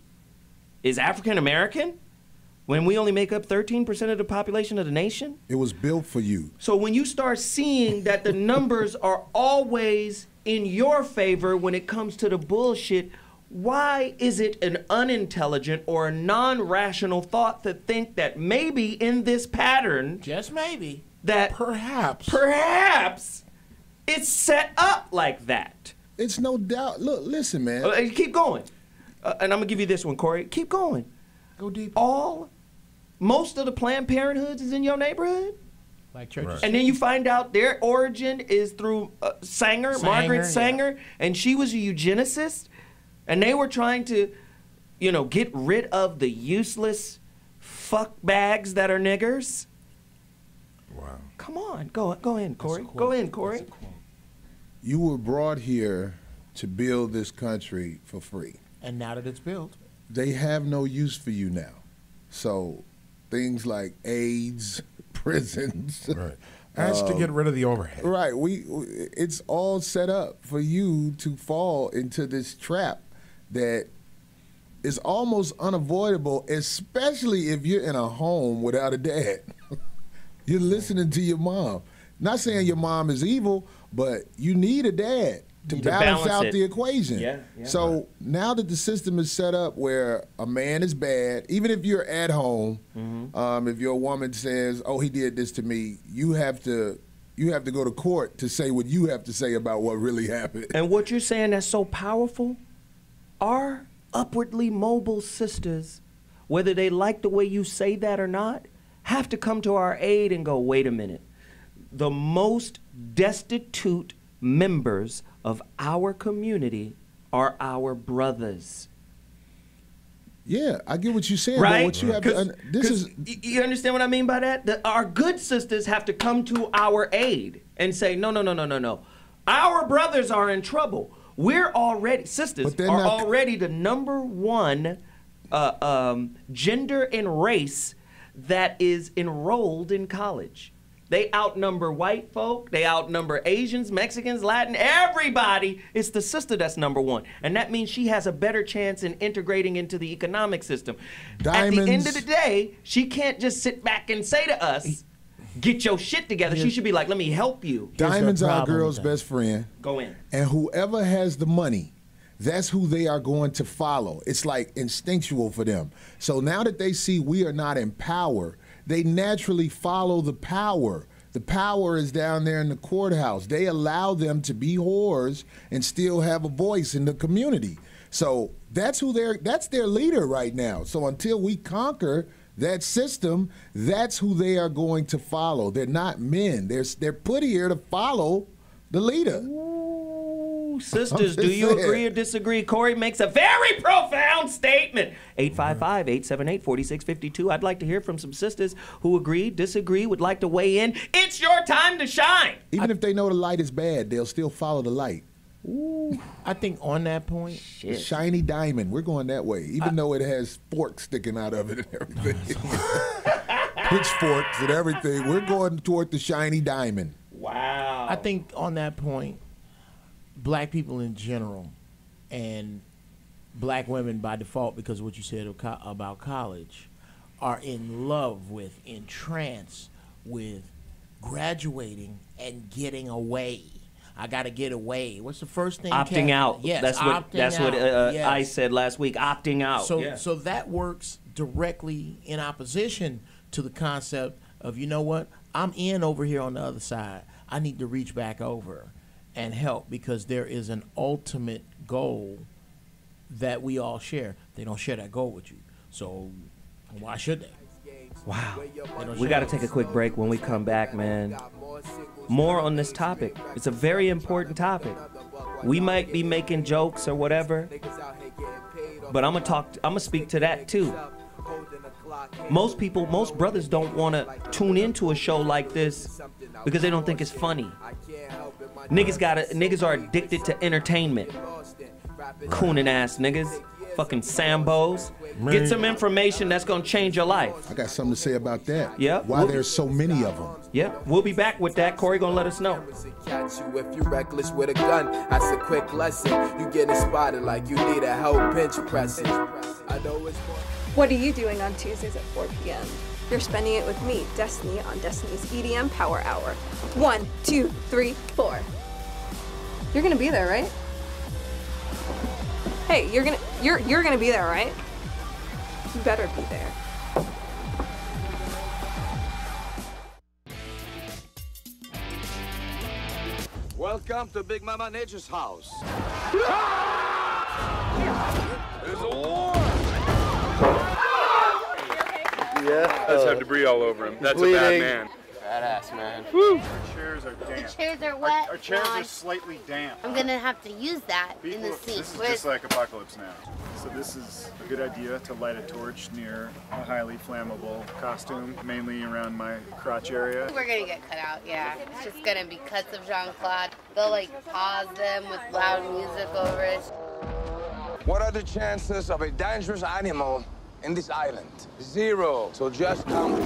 is African American. when we only make up 13% of the population of the nation? It was built for you. So when you start seeing that the numbers are always in your favor when it comes to the bullshit, why is it an unintelligent or a non-rational thought to think that maybe in this pattern, just maybe, that perhaps it's set up like that? It's no doubt. Look, listen, man. Keep going. And I'm gonna give you this one, Corey. Keep going. Go deep. Most of the Planned Parenthoods is in your neighborhood? Like churches. And then you find out their origin is through Margaret Sanger, and she was a eugenicist, and they were trying to, get rid of the useless fuck bags that are niggers. Wow. Come on, go in, Corey. Go in, Corey. You were brought here to build this country for free. And now that it's built, they have no use for you now. So things like AIDS, prisons. Right. That's to get rid of the overhead. Right. It's all set up for you to fall into this trap that is almost unavoidable, especially if you're in a home without a dad. You're listening to your mom. Not saying your mom is evil, but you need a dad to balance out the equation. Yeah. So now that the system is set up where a man is bad, even if you're at home, if your woman says, "Oh, he did this to me," you have to go to court to say what you have to say about what really happened. And what you're saying that's so powerful, our upwardly mobile sisters, whether they like the way you say that or not, have to come to our aid and go, wait a minute. The most destitute members of our community are our brothers. Yeah, I get what you're saying. Right? But what you have to, you understand what I mean by that? Our good sisters have to come to our aid and say, no. Our brothers are in trouble. Sisters are already the #1 gender and race that is enrolled in college. They outnumber white folk, they outnumber Asians, Mexicans, Latin, everybody. It's the sister that's #1. And that means she has a better chance in integrating into the economic system. At the end of the day, she can't just sit back and say to us, get your shit together. She should be like, let me help you. Diamonds are a girl's best friend. Go in. And whoever has the money, that's who they are going to follow. It's like instinctual for them. So now that they see we are not in power, they naturally follow the power. The power is down there in the courthouse. They allow them to be whores and still have a voice in the community. So that's their leader right now. So until we conquer that system, that's who they are going to follow. They're not men. They're put here to follow the leader. Ooh, sisters, do you agree or disagree? Corey makes a very profound statement. 855-878-4652. I'd like to hear from some sisters who agree, disagree, would like to weigh in. It's your time to shine. Even if they know the light is bad, they'll still follow the light. Ooh, I think on that point, shiny diamond. We're going that way, even though it has forks sticking out of it and everything. Pitchforks and everything. We're going toward the shiny diamond. Wow. I think on that point, black people in general and black women by default, because of what you said about college, are in love with, entranced with graduating and getting away. I got to get away. What's the first thing? Opting out. Yes, that's what yes. I said last week. Opting out. So that works directly in opposition to the concept of, you know what? I'm in over here on the other side. I need to reach back over and help because there is an ultimate goal that we all share. They don't share that goal with you. So why should they? Wow. We got to take a quick break. When we come back, man, more on this topic. It's a very important topic. We might be making jokes or whatever, but I'm gonna speak to that too. Most brothers don't want to tune into a show like this because they don't think it's funny. Niggas are addicted to entertainment. Cooning ass niggas. fucking Sambos. Man. Get some information that's gonna change your life. I got something to say about that. Yeah. Why there's so many of them. Yeah, we'll be back with that. Corey gonna let us know. Catch you if you're reckless with a gun. That's a quick lesson. You getting spotted like you need a help bench pressing. I know it's What are you doing on Tuesdays at 4 p.m.? You're spending it with me, Destiny, on Destiny's EDM Power Hour. 1, 2, 3, 4. You're gonna be there, right? Hey, you're gonna be there, right? You better be there. Welcome to Big Mama Nature's house. There's a war! Yeah. Let's have debris all over him. That's a bad man. Badass, man. Woo! Our chairs are damp. The chairs are wet. Our chairs are slightly damp. I'm gonna have to use that in the scene. This is just like Apocalypse Now. So this is a good idea to light a torch near a highly flammable costume, mainly around my crotch area. We're gonna get cut out, yeah. It's just gonna be cuts of Jean-Claude. They'll like pause them with loud music over it. What are the chances of a dangerous animal in this island? 0. So just count.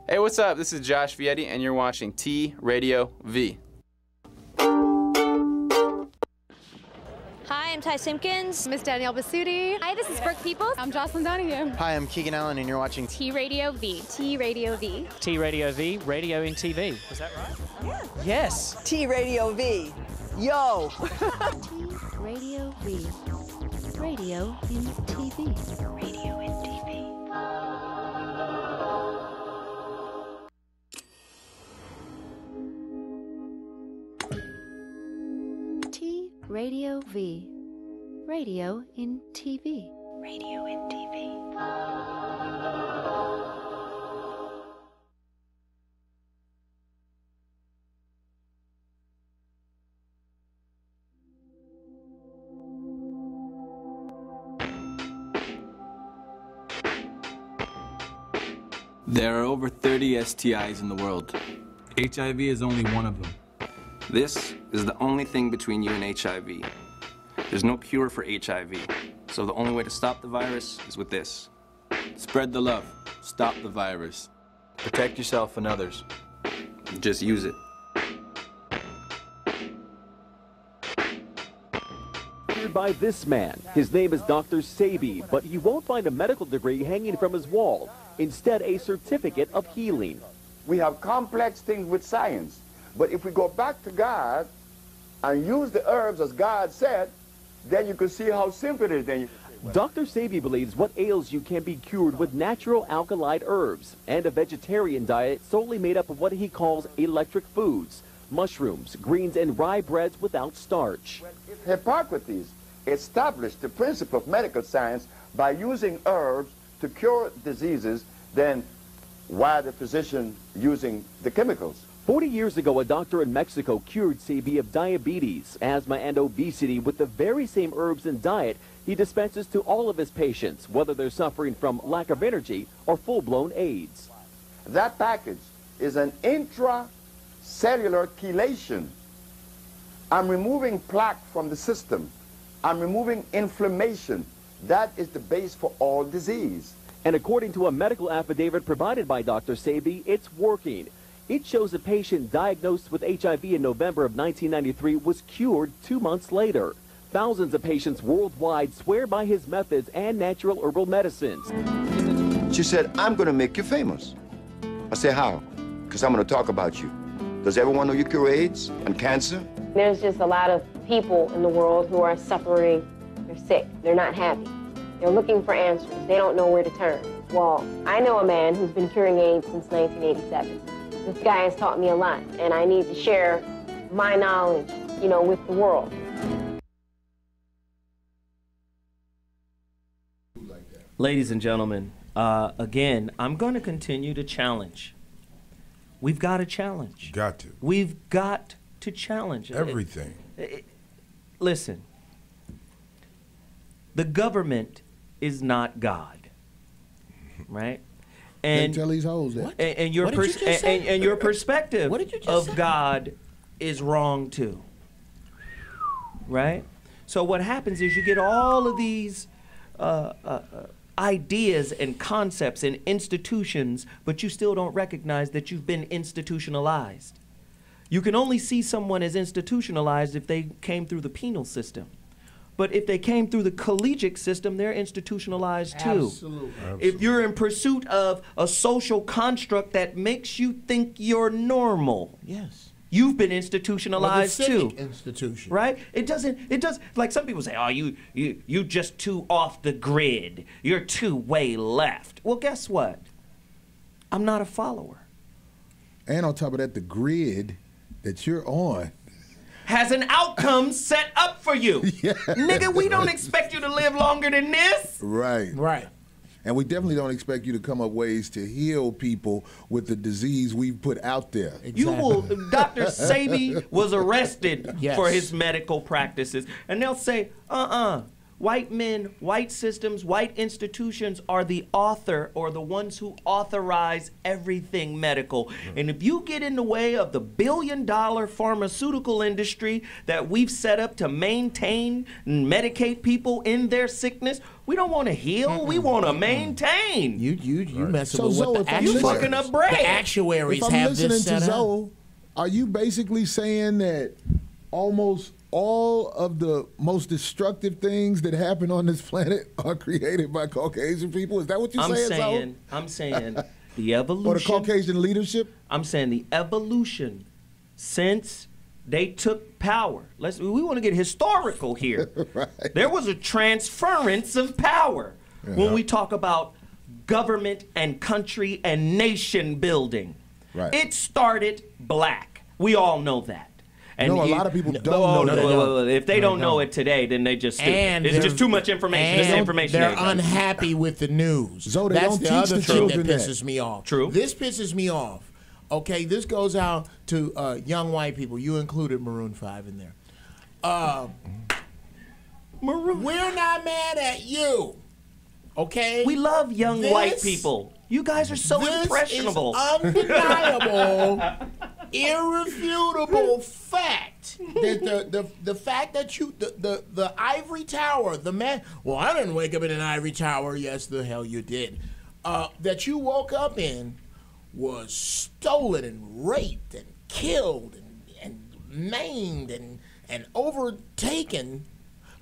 Hey, what's up? This is Josh Vietti, and you're watching T Radio V. Hi, I'm Ty Simpkins. Miss Danielle Basutti. Hi, this is Brooke Peoples. I'm Jocelyn Donahue. Hi, I'm Keegan Allen, and you're watching T Radio V. T Radio V. T Radio V, radio in TV. Is that right? Yeah. Yes. T Radio V. Yo. T Radio V. Radio in TV. Radio in TV. T Radio V. Radio in TV. Radio in TV. There are over 30 STIs in the world. HIV is only one of them. This is the only thing between you and HIV. There's no cure for HIV, so the only way to stop the virus is with this. Spread the love. Stop the virus. Protect yourself and others. Just use it. By this man. His name is Dr. Sebi, but you won't find a medical degree hanging from his wall. Instead, a certificate of healing. We have complex things with science, but if we go back to God and use the herbs as God said, then you can see how simple it is. Then Dr. Sebi believes what ails you can be cured with natural alkaline herbs and a vegetarian diet solely made up of what he calls electric foods, mushrooms, greens, and rye breads without starch. Hippocrates established the principle of medical science by using herbs to cure diseases, then why the physician using the chemicals? 40 years ago, a doctor in Mexico cured Sebi of diabetes, asthma, and obesity with the very same herbs and diet he dispenses to all of his patients, whether they're suffering from lack of energy or full-blown AIDS. That package is an intracellular chelation. I'm removing plaque from the system. I'm removing inflammation. That is the base for all disease. And according to a medical affidavit provided by Dr. Sebi, it's working. It shows a patient diagnosed with HIV in November of 1993 was cured 2 months later. Thousands of patients worldwide swear by his methods and natural herbal medicines. She said, I'm going to make you famous. I said, how? Because I'm going to talk about you. Does everyone know you cure AIDS and cancer? There's just a lot of people in the world who are suffering. They're sick. They're not happy. They're looking for answers. They don't know where to turn. Well, I know a man who's been curing AIDS since 1987. This guy has taught me a lot, and I need to share my knowledge, with the world. Ladies and gentlemen, again, I'm going to continue to challenge. We've got to challenge. Got to. We've got to challenge. Everything. Listen, The government is not God, right? And tell these hoes that. And your and your perspective of God is wrong too, right? So what happens is you get all of these ideas and concepts and institutions, but you still don't recognize that you've been institutionalized. You can only see someone as institutionalized if they came through the penal system. But if they came through the collegiate system, they're institutionalized too. Absolutely. If you're in pursuit of a social construct that makes you think you're normal, yes, you've been institutionalized too. Institution. Right? It does, like some people say, oh, you just too off the grid. You're too way left. Well, guess what? I'm not a follower. And on top of that, the grid that you're on has an outcome set up for you. Yeah. Nigga, we don't expect you to live longer than this. Right. Right. And we definitely don't expect you to come up ways to heal people with the disease we've put out there. Exactly. You will, Dr. Sebi was arrested Yes. for his medical practices. And they'll say, white men, white systems, white institutions are the author or the ones who authorize everything medical. And if you get in the way of the billion-dollar pharmaceutical industry that we've set up to maintain and medicate people in their sickness, we don't want to heal, we want to maintain. You messing with Zoe, what the you fucking up bread. The actuaries if I'm have listening this set to up. Zoe, are you basically saying that almost all of the most destructive things that happen on this planet are created by Caucasian people? Is that what you're saying, I'm saying the evolution. Or the Caucasian leadership? I'm saying the evolution since they took power. We want to get historical here. Right. There was a transference of power when we talk about government and country and nation building. Right. It started black. We all know that. And a lot of people don't know that. If they don't know it today, then they just stupid. It's just too much information. It's information. They're unhappy with the news. So That's don't the teach other the thing children that pisses me off. True. This pisses me off. Okay, this goes out to young white people. You included Maroon 5 in there. Maroon. We're not mad at you. Okay? We love young white people. You guys are so impressionable. This is undeniable, irrefutable fact that the fact that you the ivory tower, the man. Well, I didn't wake up in an ivory tower. Yes, the hell you did. That you woke up in was stolen and raped and killed and maimed and overtaken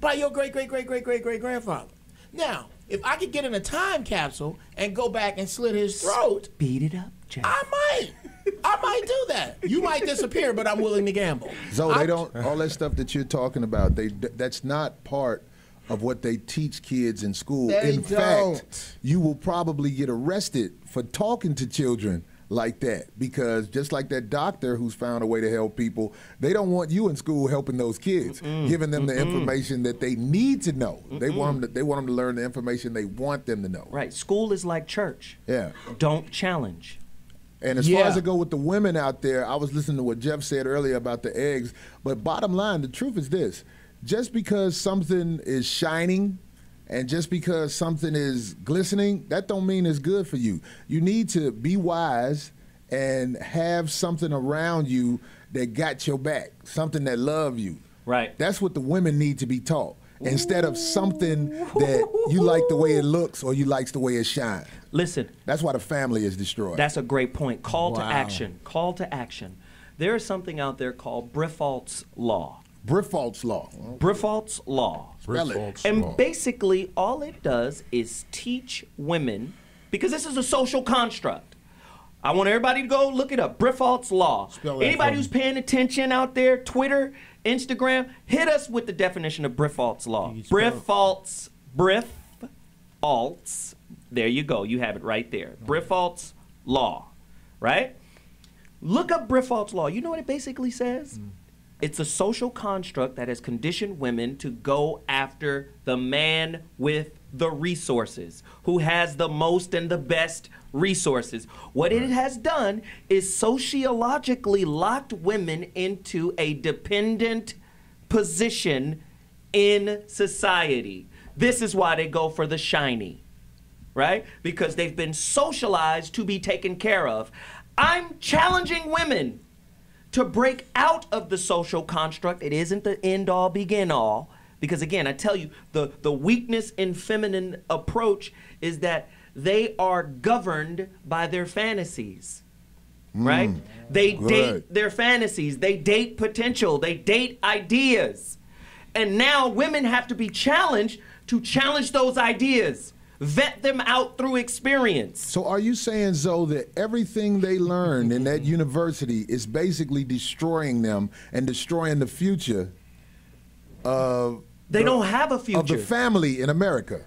by your great-great-great-great-great-great-grandfather. Now, if I could get in a time capsule and go back and slit his throat, beat it up, Jack. I might do that. You might disappear, but I'm willing to gamble. So they don't, all that stuff that you're talking about, that's not part of what they teach kids in school. In fact, you will probably get arrested for talking to children like that, because just like that doctor who's found a way to help people, they don't want you in school helping those kids, giving them the information that they need to know. They want them to learn the information they want them to know. Right. School is like church. Yeah. Don't challenge. And as far as I go with the women out there, I was listening to what Jeff said earlier about the eggs, but bottom line, the truth is this: just because something is shining and just because something is glistening, that don't mean it's good for you. You need to be wise and have something around you that got your back, something that love you. Right. That's what the women need to be taught, instead of something that you like the way it looks or you like the way it shines. Listen. That's why the family is destroyed. That's a great point. Call to action. Call to action. There is something out there called Brifault's Law. Brifault's Law. Brifault's Law. And basically, all it does is teach women, because this is a social construct. I want everybody to go look it up. Brifault's Law. Anybody who's paying attention out there, Twitter, Instagram, hit us with the definition of Brifault's Law. Brifault's, there you go. You have it right there. Brifault's Law, right? Look up Brifault's Law. You know what it basically says? It's a social construct that has conditioned women to go after the man with the resources, who has the most and the best resources. What it has done is sociologically locked women into a dependent position in society. This is why they go for the shiny, right? Because they've been socialized to be taken care of. I'm challenging women to break out of the social construct. It isn't the end-all, begin-all. Because again, I tell you, the weakness in feminine approach is that they are governed by their fantasies, right? They date their fantasies. They date potential. They date ideas. And now women have to be challenged to challenge those ideas, vet them out through experience. So are you saying, Zoe, that everything they learned in that university is basically destroying them and destroying the future of They don't have a future. of the family in America?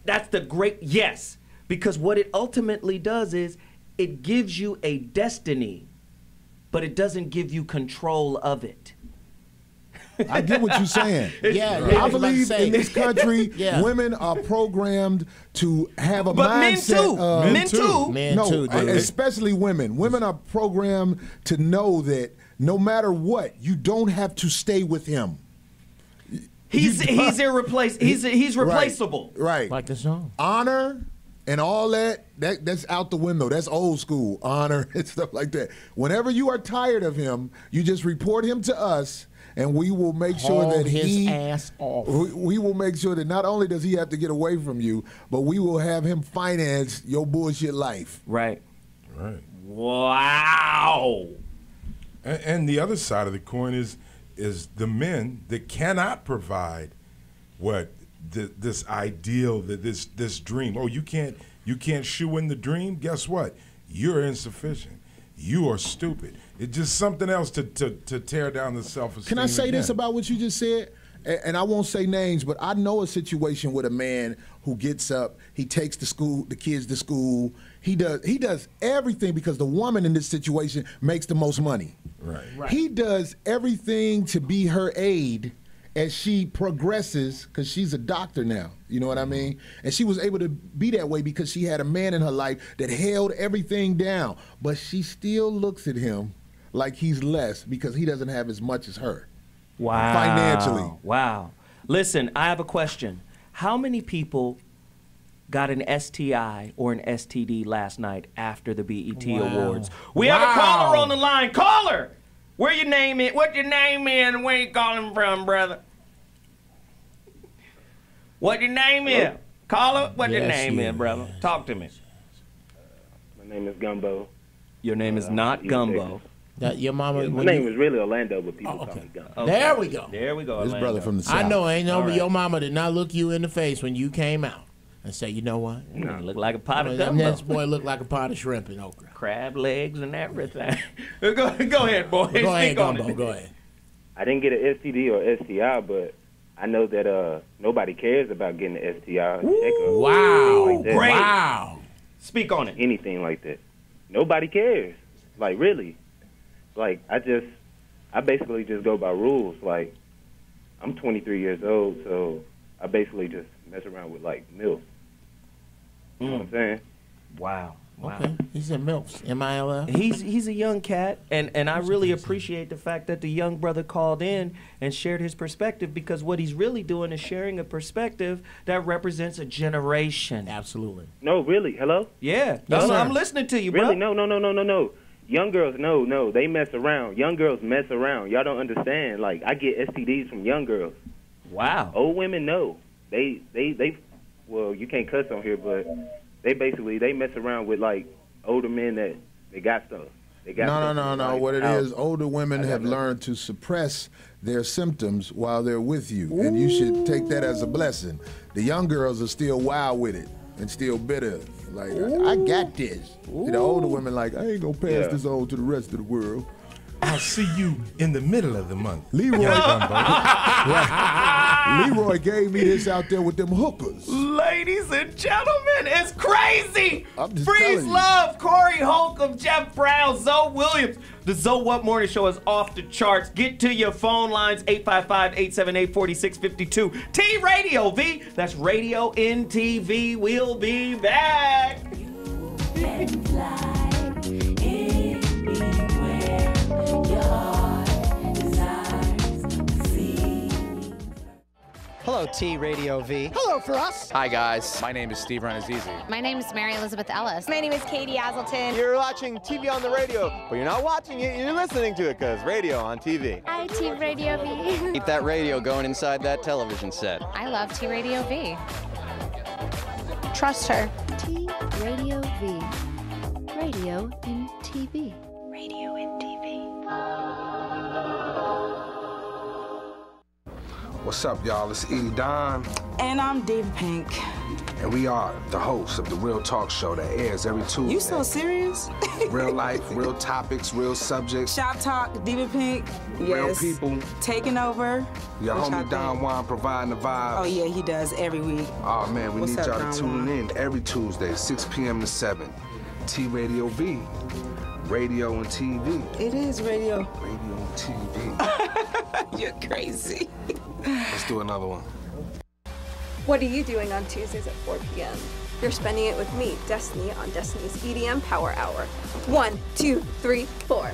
That's the great, yes. Because what it ultimately does is it gives you a destiny, but it doesn't give you control of it. I get what you're saying. I believe in this country, women are programmed to have a mindset. Men too. Especially women. Women are programmed to know that no matter what, you don't have to stay with him. He's replaceable. Right. Like the song. Honor and all that's out the window. That's old school. Honor and stuff like that. Whenever you are tired of him, you just report him to us, and we will make sure that his ass off. We will make sure that not only does he have to get away from you, but we will have him finance your bullshit life. Right. Right. Wow. And the other side of the coin is the men that cannot provide what this ideal, this dream. Oh, you can't shoe in the dream. Guess what? You're insufficient. You are stupid. It's just something else to tear down the self-esteem. Can I say this again. about what you just said? And I won't say names, but I know a situation with a man who gets up, he takes the kids to school. He does everything because the woman in this situation makes the most money. Right. He does everything to be her aide as she progresses, because she's a doctor now, you know what I mean? And she was able to be that way because she had a man in her life that held everything down. But she still looks at him like he's less because he doesn't have as much as her. Wow. Financially. Wow. Listen, I have a question. How many people got an STI or an STD last night after the BET Awards? We have a caller on the line. Caller! Where your name is? What your name is and where you calling from, brother? What your name is? Caller, what your name is, brother? Talk to me. My name is Gumbo. Your name is not Gumbo. Your mama. My name was really Orlando, but people call me Gumbo. Okay. There we go. There we go. His brother from the South. I know, ain't no, but your mama did not look you in the face when you came out and say, you know what? No. Look like a pot of gumbo. That boy looked like a pot of shrimp and okra. Crab legs and everything. go ahead, boy. Go ahead, Gumbo. Go ahead. I didn't get an STD or STI, but I know that nobody cares about getting an STI. Wow. Like that. Great. Wow. Speak on it. Anything like that. Nobody cares. Like, really. Like, I basically just go by rules. Like, I'm 23 years old, so I basically just mess around with, like, MILF. You know what I'm saying? Wow. Okay. He said MILFs. M-I-L-F. He's a young cat, and I really appreciate the fact that the young brother called in and shared his perspective, because what he's really doing is sharing a perspective that represents a generation. Absolutely. No, really. Hello? Yeah. No, I'm listening to you, bro. Really? No. Young girls, no, they mess around. Young girls mess around. Y'all don't understand. Like, I get STDs from young girls. Wow. Old women, no. They well, you can't cuss on here, but they mess around with, like, older men that they got stuff. No. What it is, older women have learned to suppress their symptoms while they're with you, and you should take that as a blessing. The young girls are still wild with it and still bitter. Like, I got this. The older women like, I ain't gonna pass this on to the rest of the world. I'll see you in the middle of the month. Leroy gave me this out there with them hookers. Ladies and gentlemen, it's crazy. I'm just Freeze telling you. love, Corey Holcomb, Jeff Brown, Zoe Williams. The Zoe What Morning Show is off the charts. Get to your phone lines, 855-878-4652. T-Radio V, that's Radio NTV. We'll be back. Hello, Hello, T Radio V. Hello for us. Hi, guys. My name is Steve Renazizi. My name is Mary Elizabeth Ellis. My name is Katie Hazelton. You're watching TV on the radio, but you're not watching it, you're listening to it, because radio on TV. Hi, T Radio V. Keep that radio going inside that television set. I love T Radio V. Trust her. T Radio V. Radio in TV. Radio in TV. What's up, y'all? It's Edie Don. And I'm Diva Pink. And we are the hosts of the Real Talk Show that airs every Tuesday. You so serious? Real life, real topics, real subjects. Shop Talk, Diva Pink. Real Yes. people. Taking over. Your What y'all homie Don think? Juan providing the vibes. Oh, yeah, he does every week. Oh, man, we What's need up, y'all Don to tune Juan? in every Tuesday, 6 p.m. to 7. T Radio V. Radio and TV. It is radio. Radio and TV. You're crazy. Let's do another one. What are you doing on Tuesdays at 4 p.m.? You're spending it with me, Destiny, on Destiny's EDM Power Hour. 1, 2, 3, 4.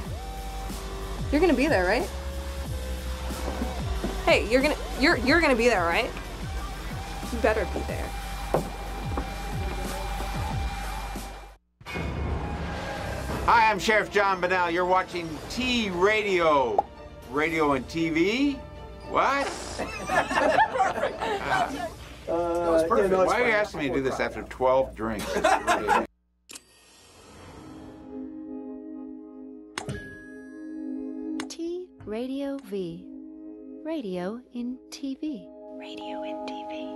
You're gonna be there, right? Hey, you're gonna be there, right? You better be there. Hi, I'm Sheriff John Bonnell. You're watching T Radio. Radio and TV? What? That was perfect. Why are you asking me to do this after 12 drinks? T Radio V. Radio in TV. Radio in TV.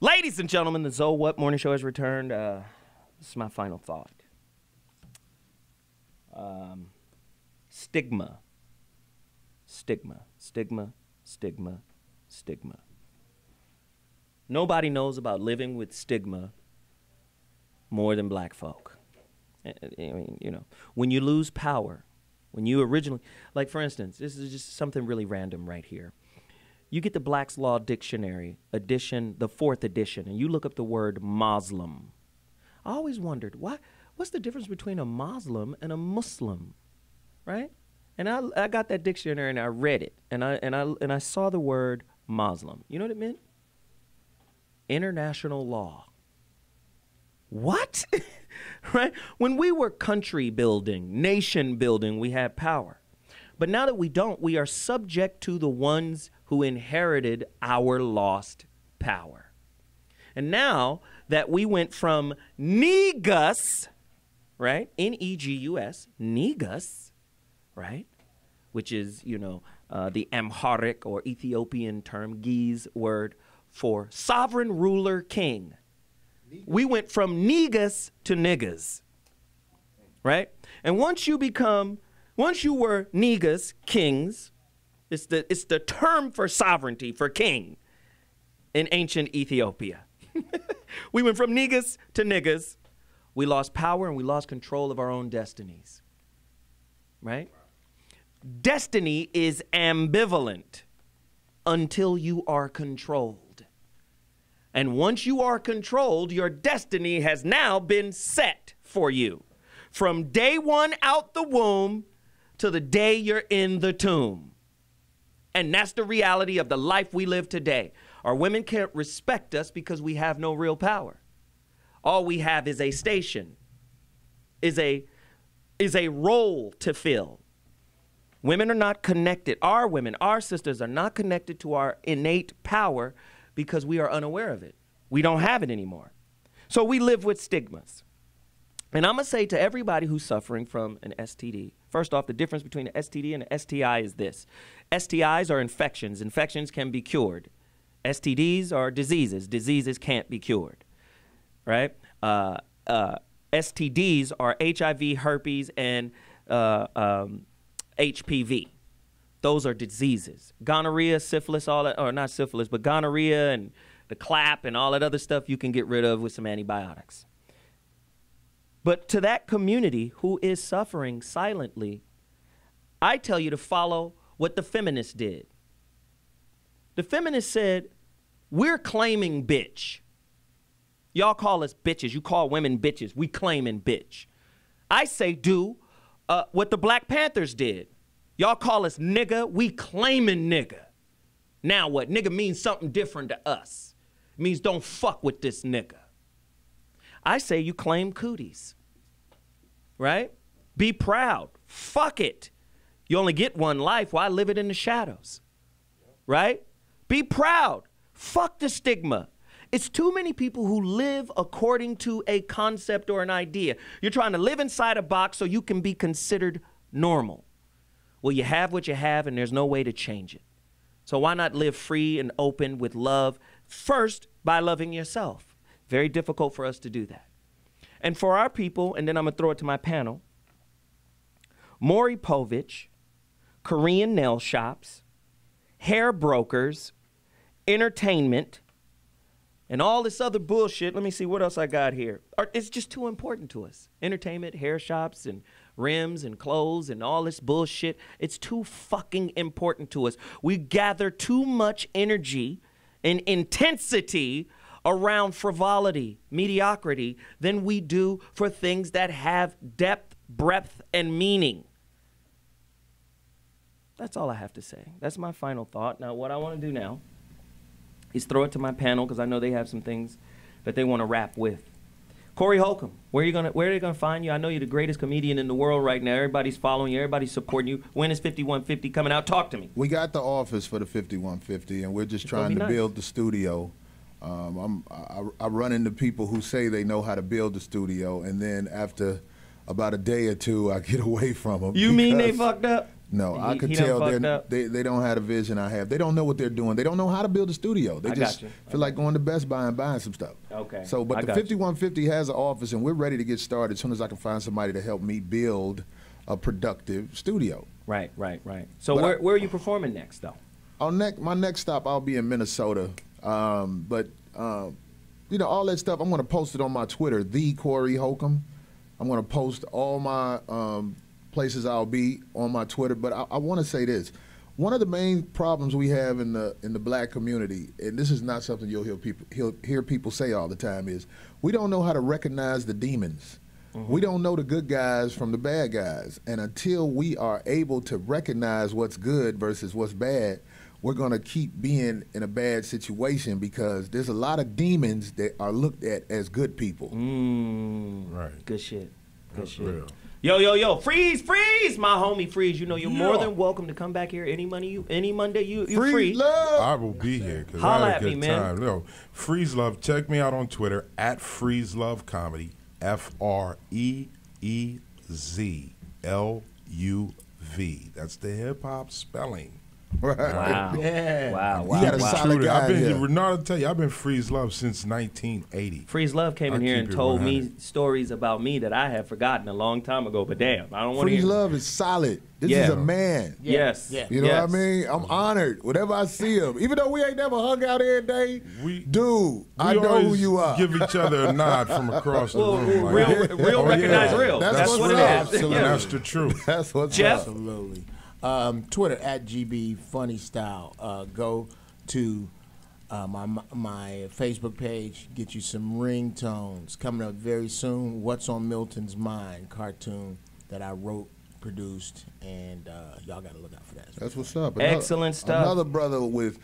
Ladies and gentlemen, the Zoe What Morning Show has returned. This is my final thought. Stigma. Stigma. Stigma. Stigma. Stigma. Nobody knows about living with stigma more than black folk. I mean, you know, when you lose power, when you originally, like for instance, this is just something really random right here. You get the Black's Law Dictionary edition, the 4th edition, and you look up the word Muslim. I always wondered, what's the difference between a Muslim and a Muslim, right? And I got that dictionary and I read it, and I saw the word Muslim. You know what it meant? International law. What? Right? When we were country building, nation building, we had power. But now that we don't, we are subject to the ones who inherited our lost power. And now that we went from negus, right? Negus, negus, right? Which is, you know, the Amharic or Ethiopian term, Giz word for sovereign ruler king. We went from negus to niggas, right? And once you were negus, kings, it's the term for sovereignty, for king in ancient Ethiopia. We went from negus to niggas. We lost power and we lost control of our own destinies, right? Destiny is ambivalent until you are controlled. And once you are controlled, your destiny has now been set for you. From day one out the womb to the day you're in the tomb. And that's the reality of the life we live today. Our women can't respect us because we have no real power. All we have is a station, is a role to fill. Women are not connected. Our women, our sisters are not connected to our innate power because we are unaware of it. We don't have it anymore. So we live with stigmas. And I'm going to say to everybody who's suffering from an STD, first off, the difference between an STD and an STI is this. STIs are infections. Infections can be cured. STDs are diseases. Diseases can't be cured, right? STDs are HIV, herpes, and HPV. Those are diseases. Gonorrhea, syphilis, all that, or not syphilis, but gonorrhea and the clap and all that other stuff you can get rid of with some antibiotics. But to that community who is suffering silently, I tell you to follow what the feminists did. The feminists said, we're claiming bitch. Y'all call us bitches. You call women bitches. We claiming bitch. I say do what the Black Panthers did. Y'all call us nigga. We claiming nigga. Now what? Nigga means something different to us. It means don't fuck with this nigga. I say you claim cooties. Right? Be proud. Fuck it. You only get one life. Why live it in the shadows? Right? Be proud. Fuck the stigma. It's too many people who live according to a concept or an idea. You're trying to live inside a box so you can be considered normal. Well, you have what you have and there's no way to change it. So why not live free and open with love first by loving yourself? Very difficult for us to do that. And for our people, and then I'm going to throw it to my panel, Maury Povich, Korean nail shops, hair brokers, entertainment, and all this other bullshit. Let me see what else I got here. It's just too important to us. Entertainment, hair shops, and rims, and clothes, and all this bullshit. It's too fucking important to us. We gather too much energy and intensity around frivolity, mediocrity, than we do for things that have depth, breadth, and meaning. That's all I have to say. That's my final thought. Now, what I want to do now is throw it to my panel because I know they have some things that they want to wrap with. Corey Holcomb, where are they gonna find you? I know you're the greatest comedian in the world right now. Everybody's following you. Everybody's supporting you. When is 5150 coming out? Talk to me. We got the office for the 5150, and we're just trying to build the studio. I run into people who say they know how to build the studio, and then after about a day or two, I get away from them. You mean they fucked up? No, I could tell they don't have the vision I have. They don't know what they're doing. They don't know how to build a studio. They just feel like going to Best Buy and buying some stuff. Okay. So, but the 5150 has an office, and we're ready to get started as soon as I can find somebody to help me build a productive studio. Right. So where are you performing next, though? My next stop, I'll be in Minnesota. But you know, all that stuff, I'm going to post it on my Twitter, the Corey Holcomb. I'm going to post all my places I'll be on my Twitter. But I want to say this. One of the main problems we have in the black community, and this is not something you'll hear people say all the time, is we don't know how to recognize the demons. Mm-hmm. We don't know the good guys from the bad guys. And until we are able to recognize what's good versus what's bad, we're going to keep being in a bad situation because there's a lot of demons that are looked at as good people. Right. Good shit. That's real. Yo, Freeze, my homie Freeze. You know you're more than welcome to come back here any Monday you free. Love. I will be here because Holla I had at a good me, man. time. No, Freeze Love. Check me out on Twitter at Freeze Love Comedy. FREEZLUV. That's the hip hop spelling. Right. Wow. Yeah. Wow. You got a solid guy. I've been Renata tell you, I've been Freeze Love since 1980. Freeze Love came in here and told me stories about me that I had forgotten a long time ago. But damn, I don't want to hear. Freeze Love is solid. This is a man. Yes. You know what I mean? I'm honored whenever I see him. Even though we ain't never hung out every day, I know who you are. Give each other a nod from across the room. Real recognize real. That's what it is. And that's the truth. That's what's Jeff? Absolutely. Twitter at GB Funny Style. Go to my Facebook page. Get you some ringtones coming up very soon. What's on Milton's Mind cartoon that I wrote, produced, and y'all got to look out for that. That's what's up. Excellent stuff. Another brother with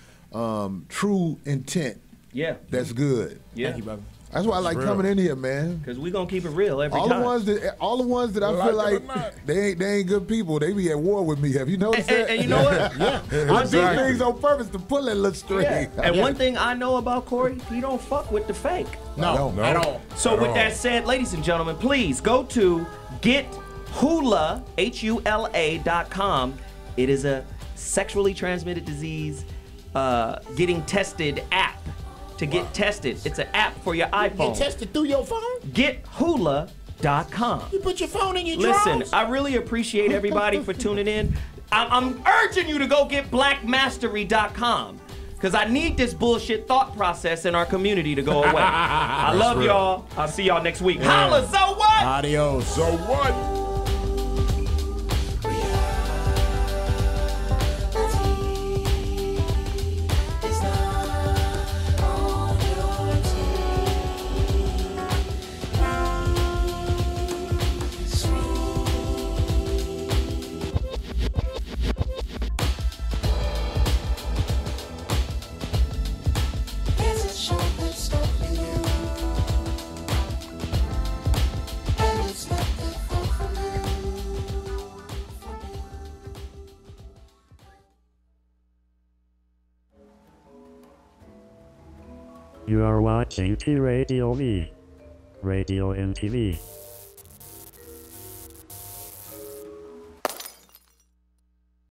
true intent. Yeah. That's good. Yeah. Thank you, brother. That's why I like coming in here, man. Because we're going to keep it real every all time. All the ones that I feel like they ain't good people. They be at war with me. Have you noticed that? And you know what? I do things on purpose to pull that little string. Yeah. And one thing I know about Corey, he don't fuck with the fake. No, at all. So with that said, ladies and gentlemen, please go to gethula, HULA.com. It is a sexually transmitted disease getting tested app. To get tested. It's an app for your iPhone. Get tested through your phone? GetHula.com. You put your phone in your Listen, drawers? I really appreciate everybody for tuning in. I'm urging you to go get blackmastery.com. Because I need this bullshit thought process in our community to go away. I love y'all. I'll see y'all next week. Holla, so what? Adios. So what? You are watching T Radio V, Radio and TV.